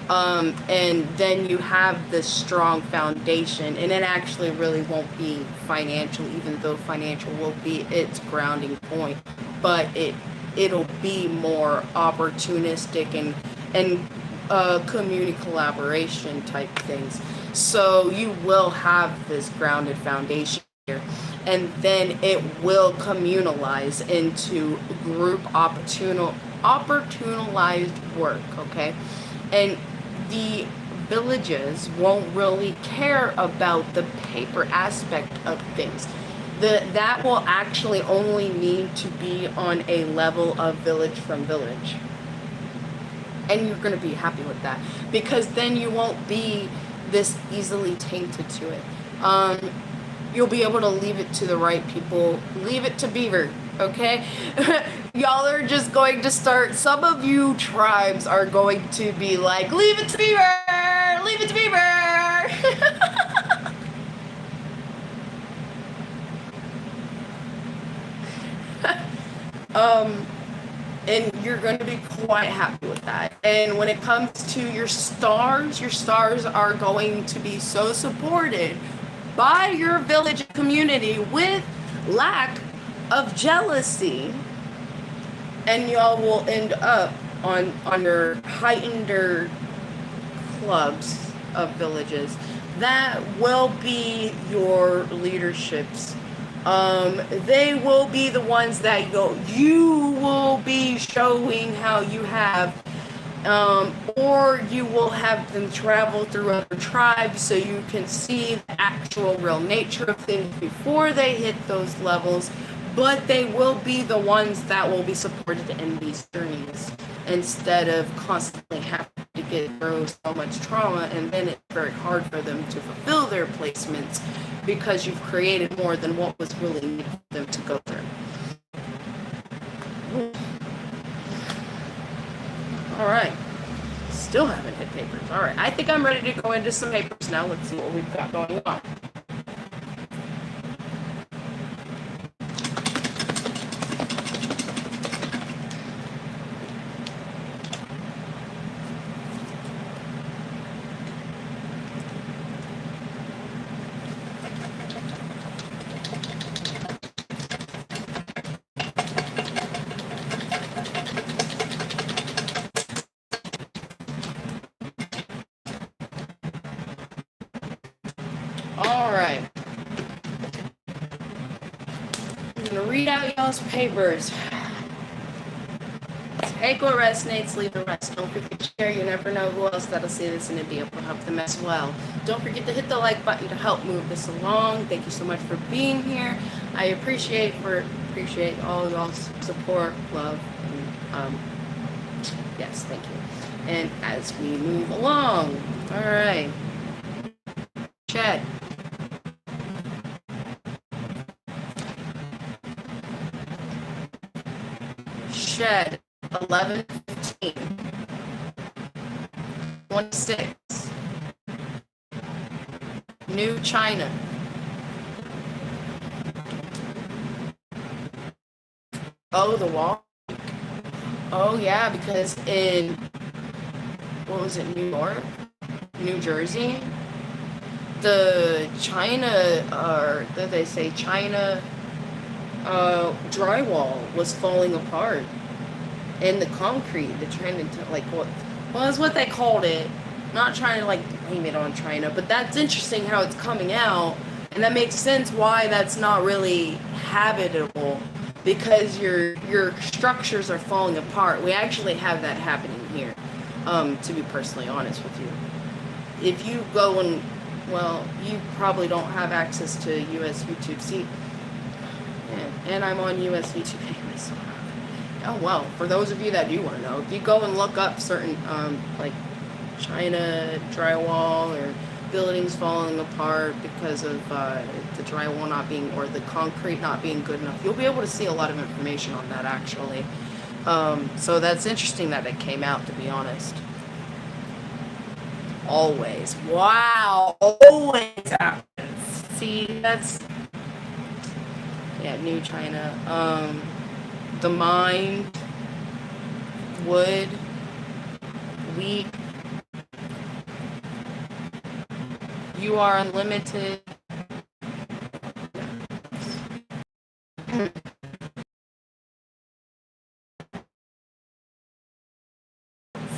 And then you have this strong foundation, and it actually really won't be financial, even though financial will be its grounding point, but it'll be more opportunistic and community collaboration type things. So you will have this grounded foundation here, and then it will communalize into group opportunized work, okay? And the villages won't really care about the paper aspect of things. That will actually only need to be on a level of village from village. And you're going to be happy with that, because then you won't be this easily tainted to it. You'll be able to leave it to the right people. Leave it to Beaver, okay? Y'all are just going to start, some of you tribes are going to be like, leave it to Beaver! Leave it to Beaver! And you're going to be quite happy with that. And when it comes to your stars are going to be so supported by your village community with lack of jealousy, and y'all will end up on your heightened clubs of villages that will be your leaderships. They will be the ones that you will be showing how you have, or you will have them travel through other tribes so you can see the actual real nature of things before they hit those levels. But they will be the ones that will be supported in these journeys instead of constantly having to get through so much trauma, and then it's very hard for them to fulfill their placements because you've created more than what was really needed for them to go through. All right. Still haven't hit papers. All right. I think I'm ready to go into some papers now. Let's see what we've got going on. Alright. I'm going to read out y'all's papers. Take what resonates, leave the rest. Don't forget to share. You never know who else that'll see this and it'll be able to help them as well. Don't forget to hit the like button to help move this along. Thank you so much for being here. I appreciate all y'all's support, love, and yes, thank you. And as we move along, alright. Chat. Shed 11/15 26 New China. Oh, the wall. Oh yeah, because in what was it, New York, New Jersey, the China, or did they say China drywall was falling apart. And the concrete, they're trying to, like, well, that's what they called it. Not trying to, like, blame it on China, but that's interesting how it's coming out, and that makes sense why that's not really habitable, because your structures are falling apart. We actually have that happening here, to be personally honest with you. If you go and, well, you probably don't have access to US YouTube. See, and I'm on US YouTube anyway, so. Oh, well, for those of you that do want to know, if you go and look up certain, like, China drywall or buildings falling apart because of the drywall not being, or the concrete not being good enough, you'll be able to see a lot of information on that, actually. So that's interesting that it came out, to be honest. Always. Wow. Always happens. See, that's... Yeah, New China. The mind, wood, wheat, you are unlimited.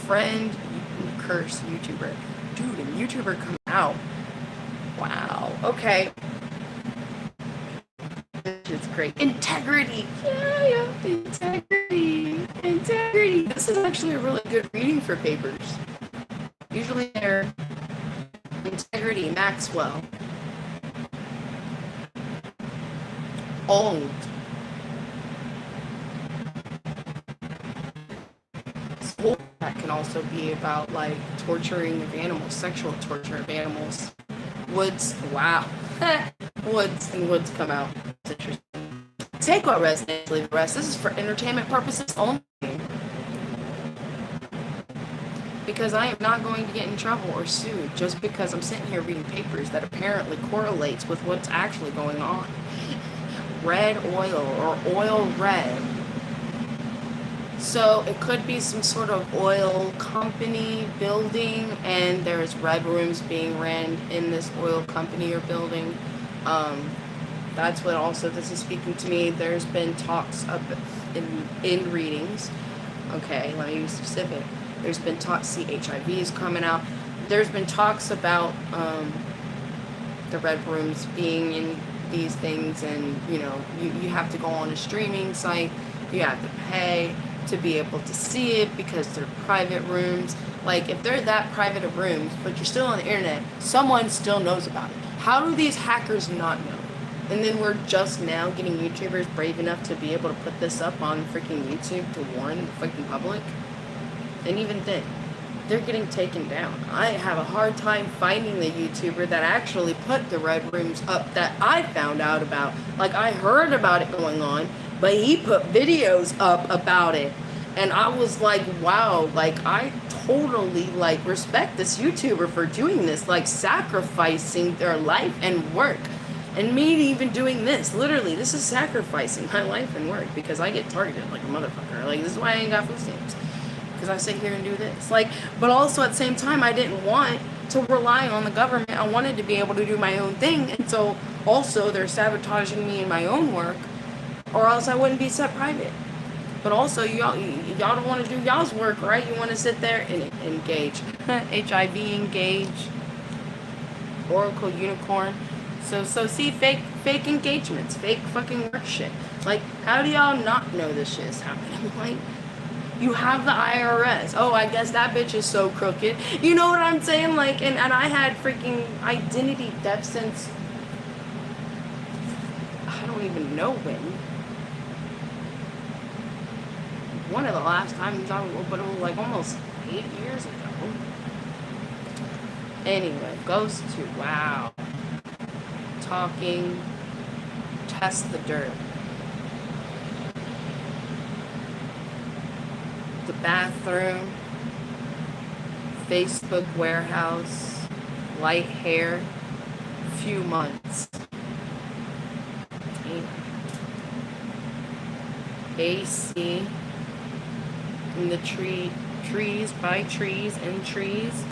Friend, curse, YouTuber. Dude, a YouTuber come out. Wow, okay. It's great. Integrity. Yeah. Integrity. This is actually a really good reading for papers. Usually they're integrity, Maxwell. Old. School back can also be about like torturing of animals, sexual torture of animals. Woods, wow. Woods and woods come out. It's interesting. Take what resonates, leave the rest. This is for entertainment purposes only. Because I am not going to get in trouble or sued just because I'm sitting here reading papers that apparently correlates with what's actually going on. Red oil or oil red. So it could be some sort of oil company building, and there's red rooms being ran in this oil company or building. That's what also this is speaking to me. There's been talks of in readings. Okay, let me be specific. There's been talks, HIV is coming out. There's been talks about the red rooms being in these things, and you know, you have to go on a streaming site. You have to pay to be able to see it because they're private rooms. Like, if they're that private of rooms, but you're still on the internet, someone still knows about it. How do these hackers not know? And then we're just now getting YouTubers brave enough to be able to put this up on freaking YouTube to warn the freaking public. And even then, they're getting taken down. I have a hard time finding the YouTuber that actually put the red rooms up that I found out about. Like, I heard about it going on, but he put videos up about it. And I was like, wow, like, I totally, like, respect this YouTuber for doing this, like, sacrificing their life and work. And me even doing this, literally, this is sacrificing my life and work because I get targeted like a motherfucker. Like, this is why I ain't got food stamps. Because I sit here and do this. Like, but also at the same time, I didn't want to rely on the government. I wanted to be able to do my own thing. And so also they're sabotaging me in my own work, or else I wouldn't be set private. But also y'all don't want to do y'all's work, right? You want to sit there and engage. HIV engage. Oracle Unicorn. So see, fake engagements, fake fucking work shit. Like, how do y'all not know this shit is happening? Like, you have the IRS. Oh, I guess that bitch is so crooked. You know what I'm saying? Like, and I had freaking identity theft since, I don't even know when. One of the last times but it was like almost 8 years ago. Anyway, goes to, wow. Talking, test the dirt. The bathroom, Facebook warehouse, light hair, few months. AC in the trees, by trees, in trees,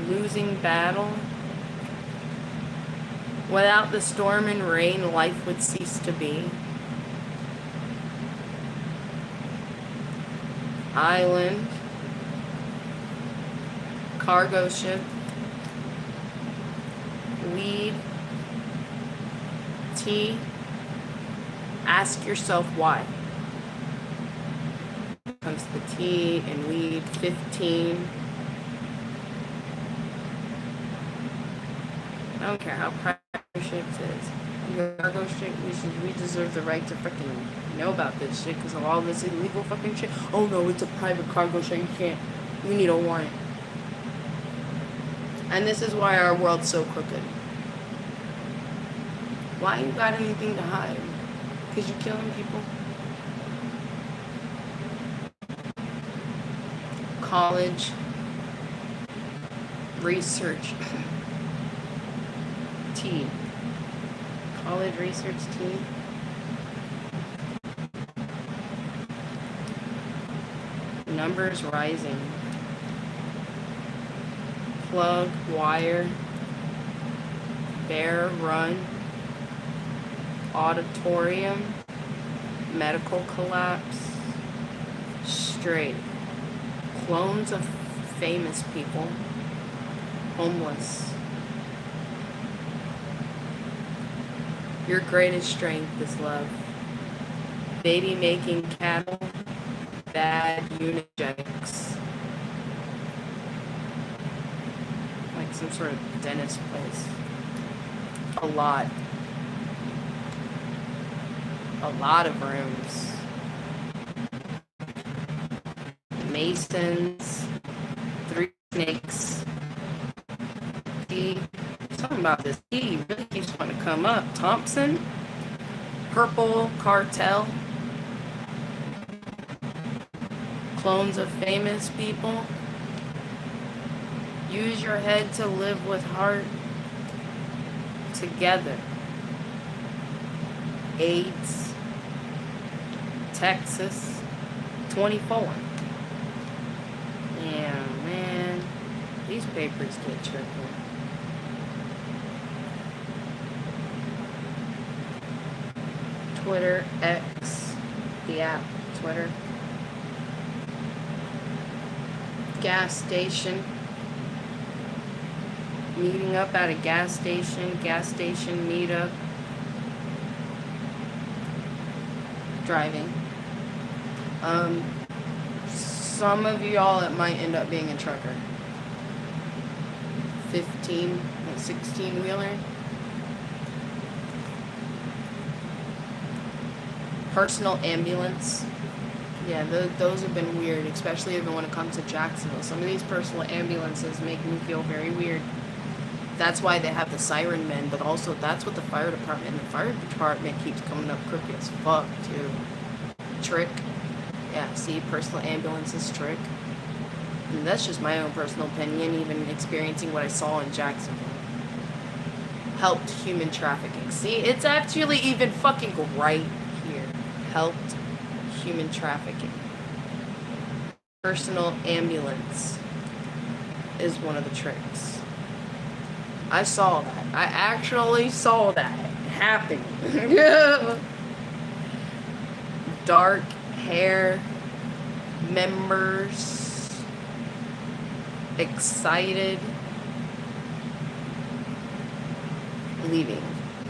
losing battle. Without the storm and rain, life would cease to be. Island, cargo ship, weed, tea. Ask yourself why. Comes to the tea and weed. 15. I don't care how private ships is. Cargo ship, we deserve the right to freaking know about this shit because of all this illegal fucking shit. Oh no, it's a private cargo ship. You need a warrant. And this is why our world's so crooked. Why you got anything to hide? Because you're killing people. College research team. College research team. Numbers rising. Plug, wire, bear run, auditorium, medical collapse, straight. Clones of famous people, homeless. Your greatest strength is love. Baby making cattle, bad eugenics. Like some sort of dentist place. A lot of rooms. Masons, about this. He really keeps wanting to come up. Thompson, Purple Cartel, clones of famous people. Use your head to live with heart. Together. AIDS. Texas. 24. Yeah, man. These papers get tricky. Twitter, X, the app, Twitter. Gas station. Meeting up at a gas station meetup. Driving. Some of y'all, it might end up being a trucker. 16-wheeler. Personal ambulance. Yeah, those have been weird, especially even when it comes to Jacksonville. Some of these personal ambulances make me feel very weird. That's why they have the siren men, but also that's what the fire department keeps coming up crooked as fuck, too. Trick. Yeah, see, personal ambulances, trick. And that's just my own personal opinion, even experiencing what I saw in Jacksonville. Helped human trafficking. See, it's actually even fucking right here. Helped human trafficking. Personal ambulance is one of the tricks. I saw that. I actually saw that happen. Dark hair members, excited, leaving.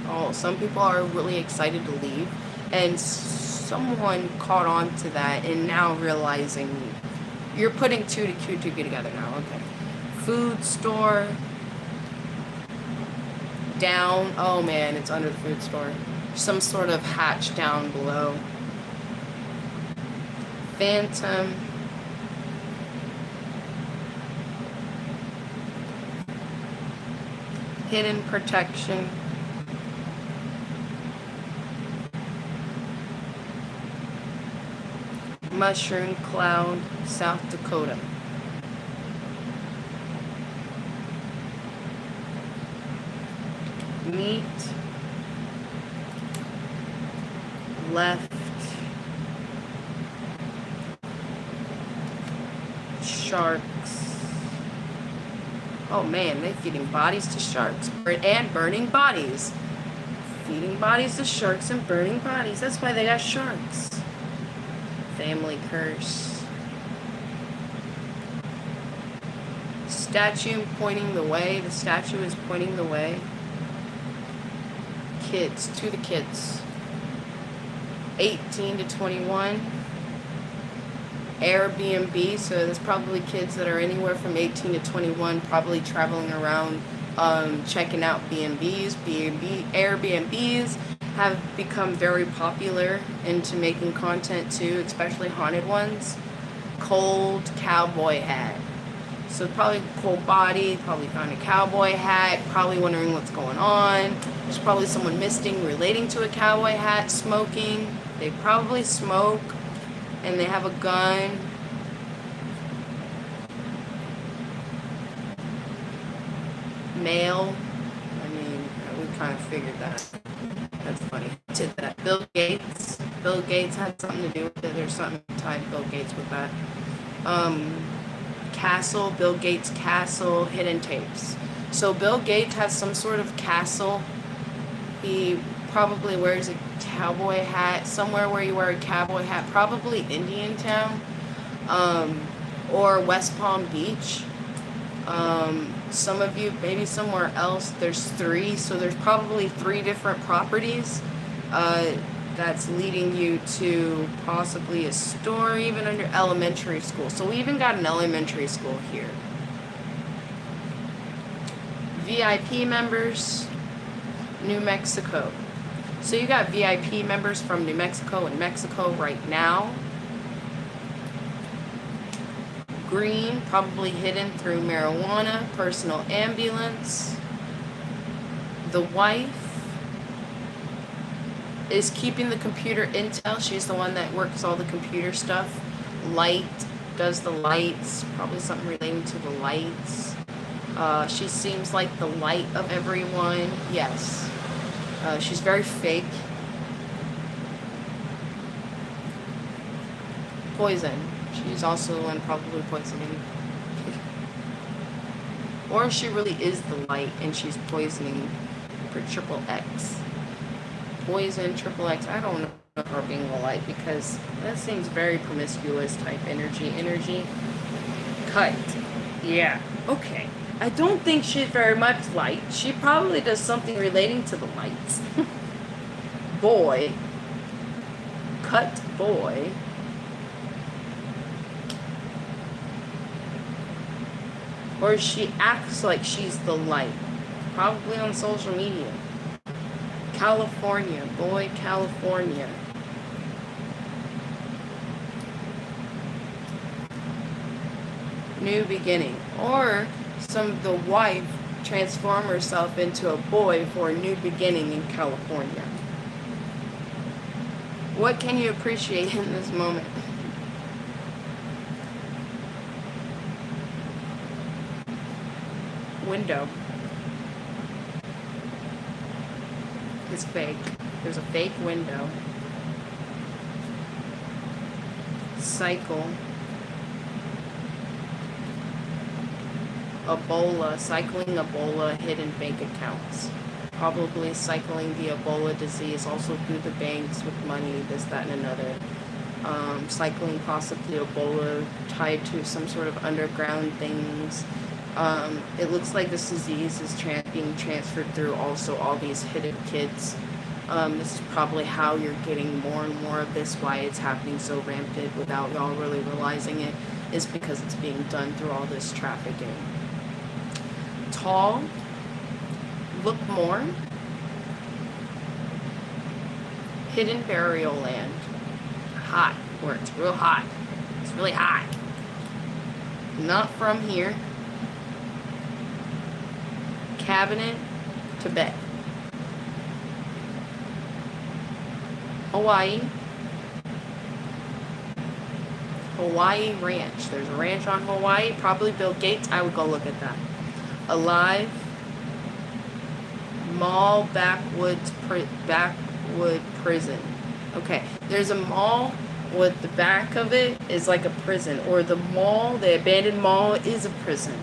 Oh, some people are really excited to leave, and someone caught on to that and now realizing you're putting two together now. Okay. Food store. Down. Oh man, it's under the food store. Some sort of hatch down below. Phantom. Hidden protection. Mushroom cloud, South Dakota. Meat. Left. Sharks. Oh man, they're feeding bodies to sharks and burning bodies. Feeding bodies to sharks and burning bodies. That's why they got sharks. Family curse. Statue pointing the way. The statue is pointing the way. Kids, to the kids. 18 to 21. Airbnb, so there's probably kids that are anywhere from 18 to 21 probably traveling around checking out B&Bs. Airbnbs have become very popular into making content too, especially haunted ones. Cold cowboy hat. So probably cold body, probably found a cowboy hat, probably wondering what's going on. There's probably someone missing relating to a cowboy hat, smoking. They probably smoke. And they have a gun. Male. I mean, we kind of figured that. That's funny. Did that. Bill Gates. Bill Gates had something to do with it. There's something tied to Bill Gates with that. Castle. Bill Gates castle. Hidden tapes. So Bill Gates has some sort of castle. He probably wears a cowboy hat somewhere where you wear a cowboy hat, probably Indian Town, or West Palm Beach. Some of you maybe somewhere else. There's 3, so there's probably 3 different properties that's leading you to possibly a store, even under elementary school. So we even got an elementary school here. VIP members, New Mexico. So you got VIP members from New Mexico and Mexico right now. Green, probably hidden through marijuana. Personal ambulance. The wife is keeping the computer intel. She's the one that works all the computer stuff. Light does the lights, probably something relating to the lights. She seems like the light of everyone. Yes. She's very fake. Poison. She's also the one probably poisoning. Or she really is the light and she's poisoning for triple X. Poison, triple X. I don't know her being the light because that seems very promiscuous type energy. Cut. Yeah. Okay. I don't think she's very much light. She probably does something relating to the lights. Boy. Cut boy. Or she acts like she's the light. Probably on social media. California. Boy, California. New beginning. Or the wife transform herself into a boy for a new beginning in California. What can you appreciate in this moment? Window. It's fake. There's a fake window. Cycle. Ebola. Cycling Ebola hidden bank accounts. Probably cycling the Ebola disease also through the banks with money, this, that, and another. Cycling possibly Ebola tied to some sort of underground things. It looks like this disease is being transferred through also all these hidden kids. This is probably how you're getting more and more of this, why it's happening so rampant without y'all really realizing it, is because it's being done through all this trafficking. Tall, look more. Hidden burial land. Hot, where it's real hot. It's really hot. Not from here. Cabinet, Tibet. Hawaii. Hawaii ranch. There's a ranch on Hawaii. Probably Bill Gates. I would go look at that. Alive. Mall, backwood prison. Okay. There's a mall with the back of it is like a prison. Or the mall, the abandoned mall, is a prison.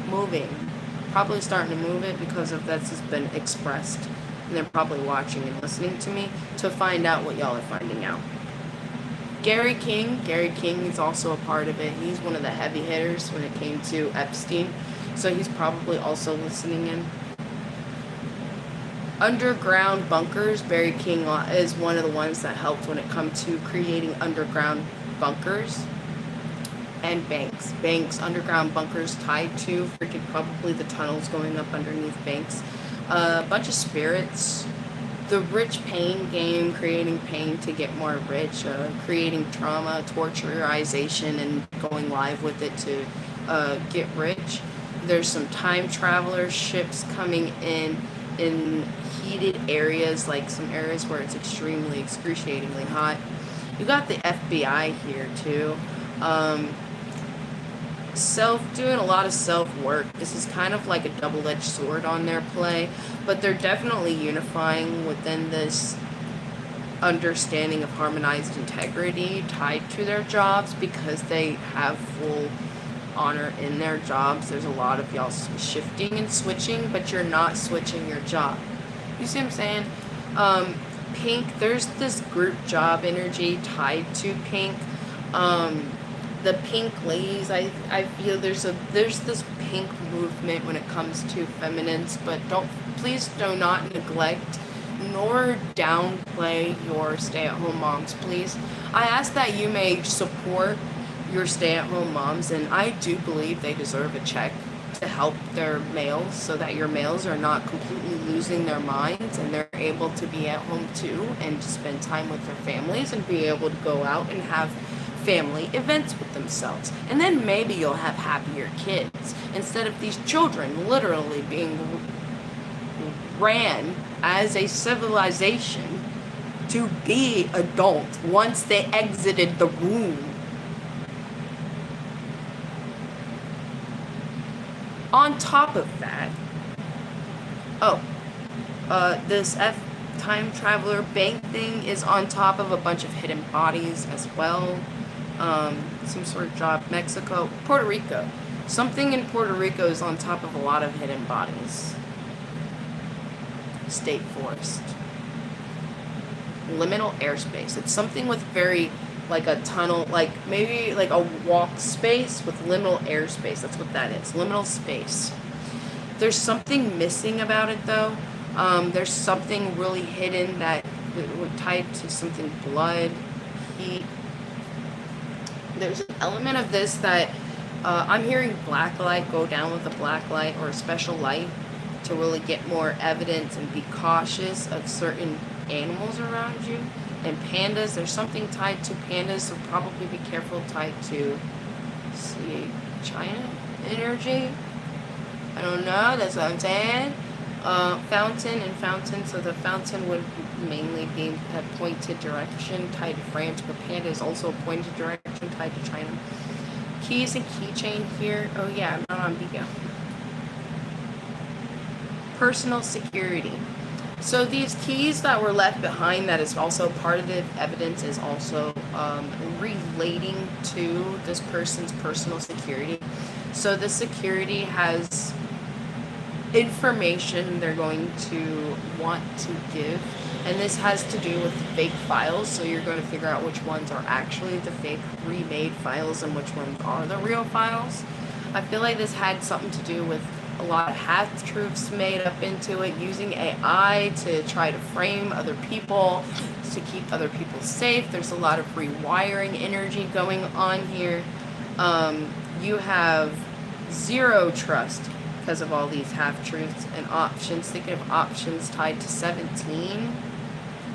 Moving. Probably starting to move it because of that's just been expressed. And they're probably watching and listening to me to find out what y'all are finding out. Gary King is also a part of it. He's one of the heavy hitters when it came to Epstein. So he's probably also listening in. Underground bunkers. Barry King is one of the ones that helped when it comes to creating underground bunkers. And banks, underground bunkers tied to freaking probably the tunnels going up underneath banks. A bunch of spirits. The rich pain game, creating pain to get more rich, creating trauma, torturization, and going live with it to get rich. There's some time traveler ships coming in heated areas, like some areas where it's extremely, excruciatingly hot. You got the FBI here too. Doing a lot of self-work. This is kind of like a double-edged sword on their play, but they're definitely unifying within this understanding of harmonized integrity tied to their jobs because they have full honor in their jobs. There's a lot of y'all shifting and switching, but you're not switching your job. You see what I'm saying? Pink, there's this group job energy tied to pink. The pink ladies, I feel there's this pink movement when it comes to feminines, but please do not neglect nor downplay your stay-at-home moms, please. I ask that you may support your stay-at-home moms, and I do believe they deserve a check to help their males so that your males are not completely losing their minds and they're able to be at home too and to spend time with their families and be able to go out and have family events with themselves. And then maybe you'll have happier kids instead of these children literally being ran as a civilization to be adult once they exited the womb. On top of that, this time traveler bank thing is on top of a bunch of hidden bodies as well. Some sort of job. Mexico, Puerto Rico. Something in Puerto Rico is on top of a lot of hidden bodies. State forest. Liminal airspace. It's something with very, like a tunnel, like maybe like a walk space with liminal airspace. That's what that is. Liminal space. There's something missing about it though. There's something really hidden that would tied to something blood, heat. There's an element of this that I'm hearing black light, go down with a black light or a special light to really get more evidence and be cautious of certain animals around you. And pandas, there's something tied to pandas, so probably be careful tied to, see, China energy. I don't know, that's what I'm saying. Fountain and fountain, so the fountain would mainly be a pointed direction tied to France, but panda is also a pointed direction tied to China. Keys and keychain here. Oh yeah, I'm not on bingo. Personal security. So these keys that were left behind, that is also part of the evidence, is also relating to this person's personal security. So the security has information they're going to want to give, and this has to do with fake files, so you're going to figure out which ones are actually the fake remade files and which ones are the real files. I feel like this had something to do with a lot of half-truths made up into it, using AI to try to frame other people, to keep other people safe. There's a lot of rewiring energy going on here. You have zero trust because of all these half-truths and options. Thinking of options tied to 17,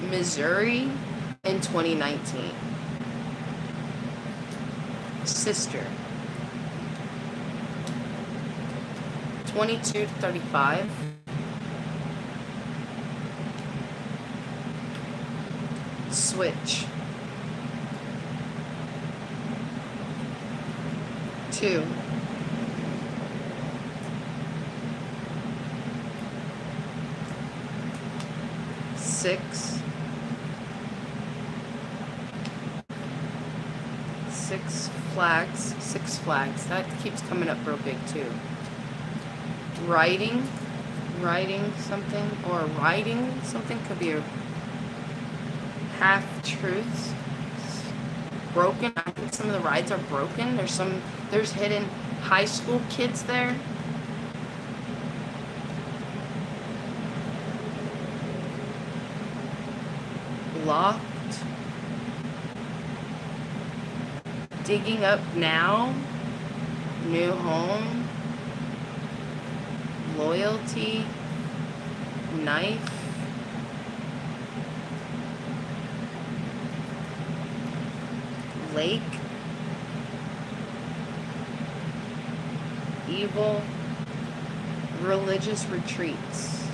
Missouri, in 2019. Sister. 22 to 35. Switch. 2. Six. Six flags. Six flags. That keeps coming up real big too. Writing something, or writing something, could be a half-truths. Broken. I think some of the rides are broken. There's hidden high school kids there. Locked. Digging up now. New home. Loyalty. Knife. Lake. Evil. Religious retreats.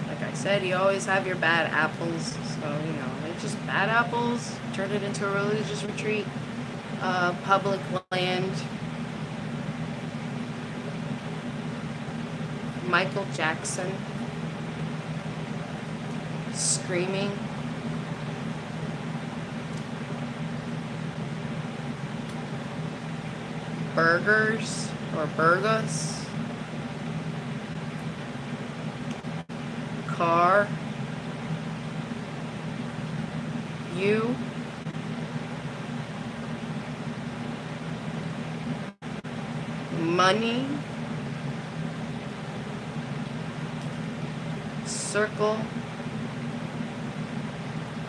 Like I said, you always have your bad apples, so you know, it's just bad apples. Turn it into a religious retreat. Public land. Michael Jackson. Screaming. Burgers or burgers. Car. You. Money. Circle.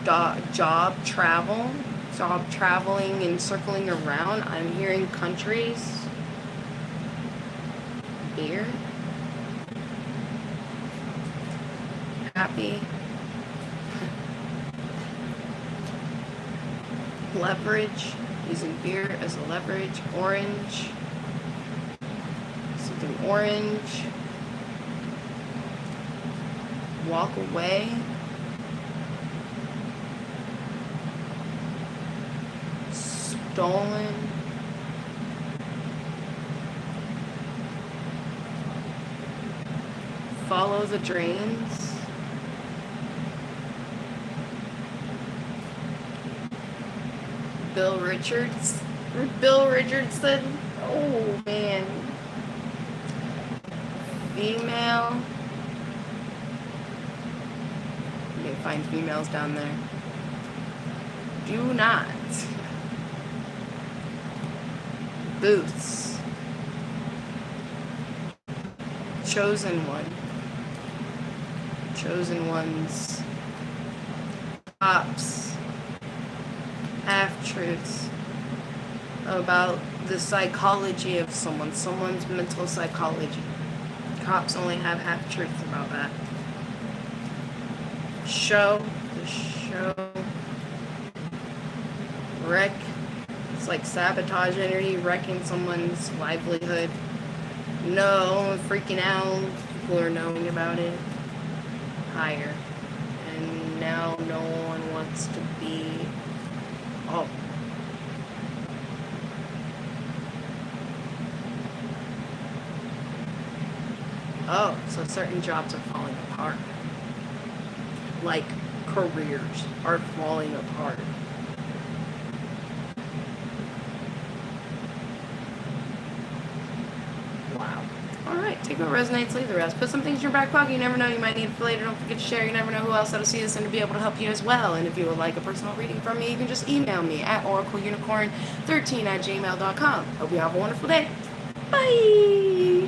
Job travel. Job traveling and circling around. I'm hearing countries. Beer. Happy. Leverage, using fear as a leverage. Orange, something orange. Walk away. Stolen. Follow the drains. Bill Richardson. Oh man. Female. You may find females down there. Do not. Booths. Chosen one. Chosen ones. Cops. Half-truths about the psychology of someone's mental psychology. Cops only have half-truths about that. The show. Wreck. It's like sabotage energy, wrecking someone's livelihood. No, freaking out. People are knowing about it. Higher. And now no one wants to be. Oh. Oh, so certain jobs are falling apart. Like careers are falling apart. Wow. Alright, take what resonates, leave the rest. Put some things in your back pocket. You never know, you might need it for later. Don't forget to share. You never know who else that'll see this and to be able to help you as well. And if you would like a personal reading from me, you can just email me at oracleunicorn13@gmail.com. Hope you have a wonderful day. Bye!